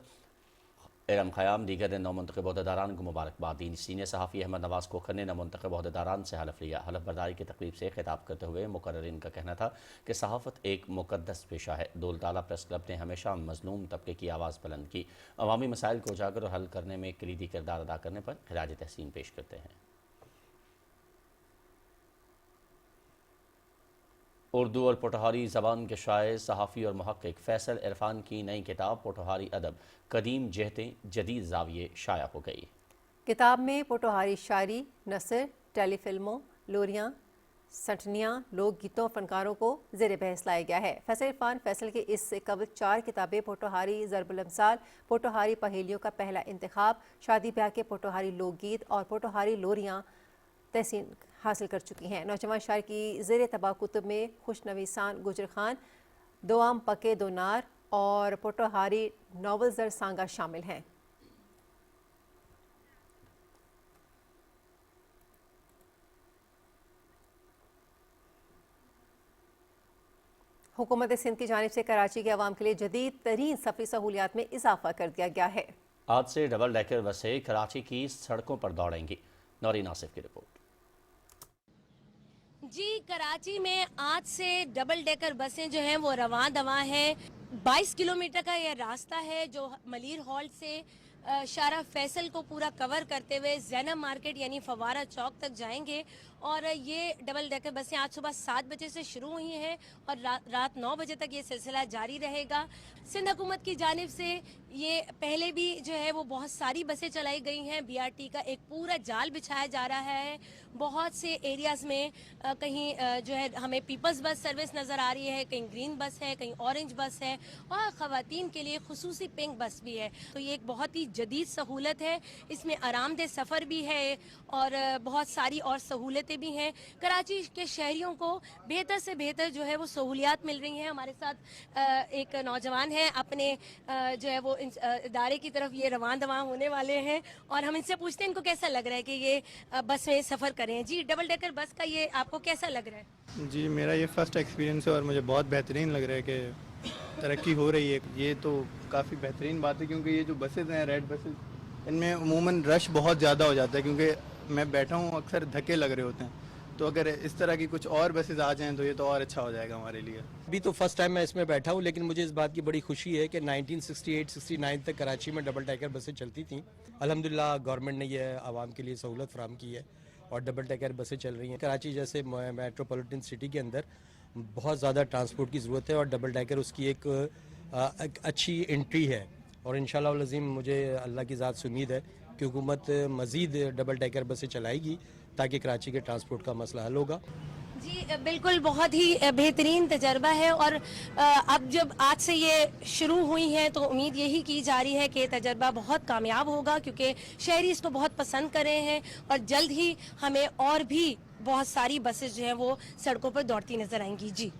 इरम ख़याम, दीगर नौमुंतखब अहदेदारान को मुबारकबाद दी। सीनियर सहाफ़ी अहमद नवाज कोकर ने नौमुंतखब अहदेदारान से हलफ लिया। हलफ बर्दारी की तकरीब से खिताब करते हुए मुकर्रिरीन का कहना था कि सहाफ़त एक मुक़द्दस पेशा है। दौलताला प्रेस क्लब ने हमेशा मज़लूम तबके की आवाज़ बुलंद की। अवामी मसाइल को उजागर और हल करने में कलीदी किरदार अदा करने पर खिराज तहसीन पेश करते हैं। उर्दू और पोठोहारी ज़बान के शायर, सहाफ़ी और मुहक्किक फैसल इरफान की नई किताब पोठोहारी अदब कदीम जहतें जदीद ज़ाविये शाया हो गई। किताब में पोठोहारी शायरी, नसर, टेलीफिल्मों, लोरियाँ, सटनियाँ, लोक गीतों, फनकारों को ज़ेर बहस लाया गया है। फैसल इरफान फैसल के इससे कबल 4 किताबें पोठोहारी ज़रबुल-अमसाल, पोठोहारी पहेलियों का पहला इंतखाब, शादी ब्याह के पोठोहारी लोकगीत और पोठोहारी लोरियाँ तहसीन हासिल कर चुकी हैं। नौजवान शायर की ज़ेर तबाह कुतुब में खुशनवीसान गुजर खान, दो आम पके दो नार और पोठोहारी नावल ज़र सांगा शामिल हैं। हुकूमत सिंध की जानिब से कराची के अवाम के लिए जदीद तरीन सफरी सहूलियात में इजाफा कर दिया गया है। आज से डबल डेकर बसें कराची की सड़कों पर दौड़ेंगी। नौरीन आसिफ की रिपोर्ट। जी, कराची में आज से डबल डेकर बसें जो हैं वो रवां दवा हैं। 22 किलोमीटर का यह रास्ता है जो मलीर हॉल से शारा फैसल को पूरा कवर करते हुए ज़ैनब मार्केट यानी फवारा चौक तक जाएंगे। और ये डबल डेकर बसें आज सुबह 7 बजे से शुरू हुई हैं और रात 9 बजे तक ये सिलसिला जारी रहेगा। सिंध हुकूमत की जानिब से ये पहले भी जो है वो बहुत सारी बसें चलाई गई हैं। BRT का एक पूरा जाल बिछाया जा रहा है। बहुत से एरियाज़ में कहीं जो है हमें पीपल्स बस सर्विस नज़र आ रही है, कहीं ग्रीन बस है, कहीं ऑरेंज बस है और ख़वातीन के लिए खुसूसी पिंक बस भी है। तो ये एक बहुत ही जदीद सहूलत है। इसमें आरामदेह सफ़र भी है और बहुत सारी और सहूलतें भी हैं। कराची के शहरियों को बेहतर से बेहतर जो है वो सहूलियात मिल रही हैं। हमारे साथ एक नौजवान है, अपने जो है वो इदारे की तरफ ये रवान दवा होने वाले हैं और हम इनसे पूछते हैं इनको कैसा लग रहा है कि ये बस में सफ़र करें। जी, डबल डेकर बस का ये आपको कैसा लग रहा है? जी, मेरा ये फ़र्स्ट एक्सपीरियंस है और मुझे बहुत बेहतरीन लग रहा है कि तरक्की हो रही है। ये तो काफ़ी बेहतरीन बात है क्योंकि ये जो बसेज़ हैं, रेड बसेज़, इनमें अमूमन रश बहुत ज़्यादा हो जाता है क्योंकि मैं बैठा हूँ, अक्सर धक्के लग रहे होते हैं। तो अगर इस तरह की कुछ और बसेज आ जाएं तो ये तो और अच्छा हो जाएगा हमारे लिए। अभी तो फर्स्ट टाइम मैं इसमें बैठा हूँ, लेकिन मुझे इस बात की बड़ी खुशी है कि 1968-69 तक कराची में डबल डेकर बसें चलती थीं। अल्हम्दुलिल्लाह गवर्नमेंट ने यह आवाम के लिए सहूलत फराहम की है और डबल डेकर बसें चल रही हैं। कराची जैसे मेट्रोपॉलिटन सिटी के अंदर बहुत ज़्यादा ट्रांसपोर्ट की ज़रूरत है और डबल डेकर उसकी एक अच्छी एंट्री है और इंशाअल्लाह अज़ीम मुझे अल्लाह की ज़ात से उम्मीद है कि हुकूमत मज़ीद डबल डेकर बसें चलाएगी ताकि कराची के ट्रांसपोर्ट का मसला हल होगा। जी बिल्कुल, बहुत ही बेहतरीन तजर्बा है और अब जब आज से ये शुरू हुई हैं तो उम्मीद यही की जा रही है कि ये तजर्बा बहुत कामयाब होगा क्योंकि शहरी इसको बहुत पसंद कर रहे हैं और जल्द ही हमें और भी बहुत सारी बसेस जो हैं वो सड़कों पर दौड़ती नजर आएंगी। जी।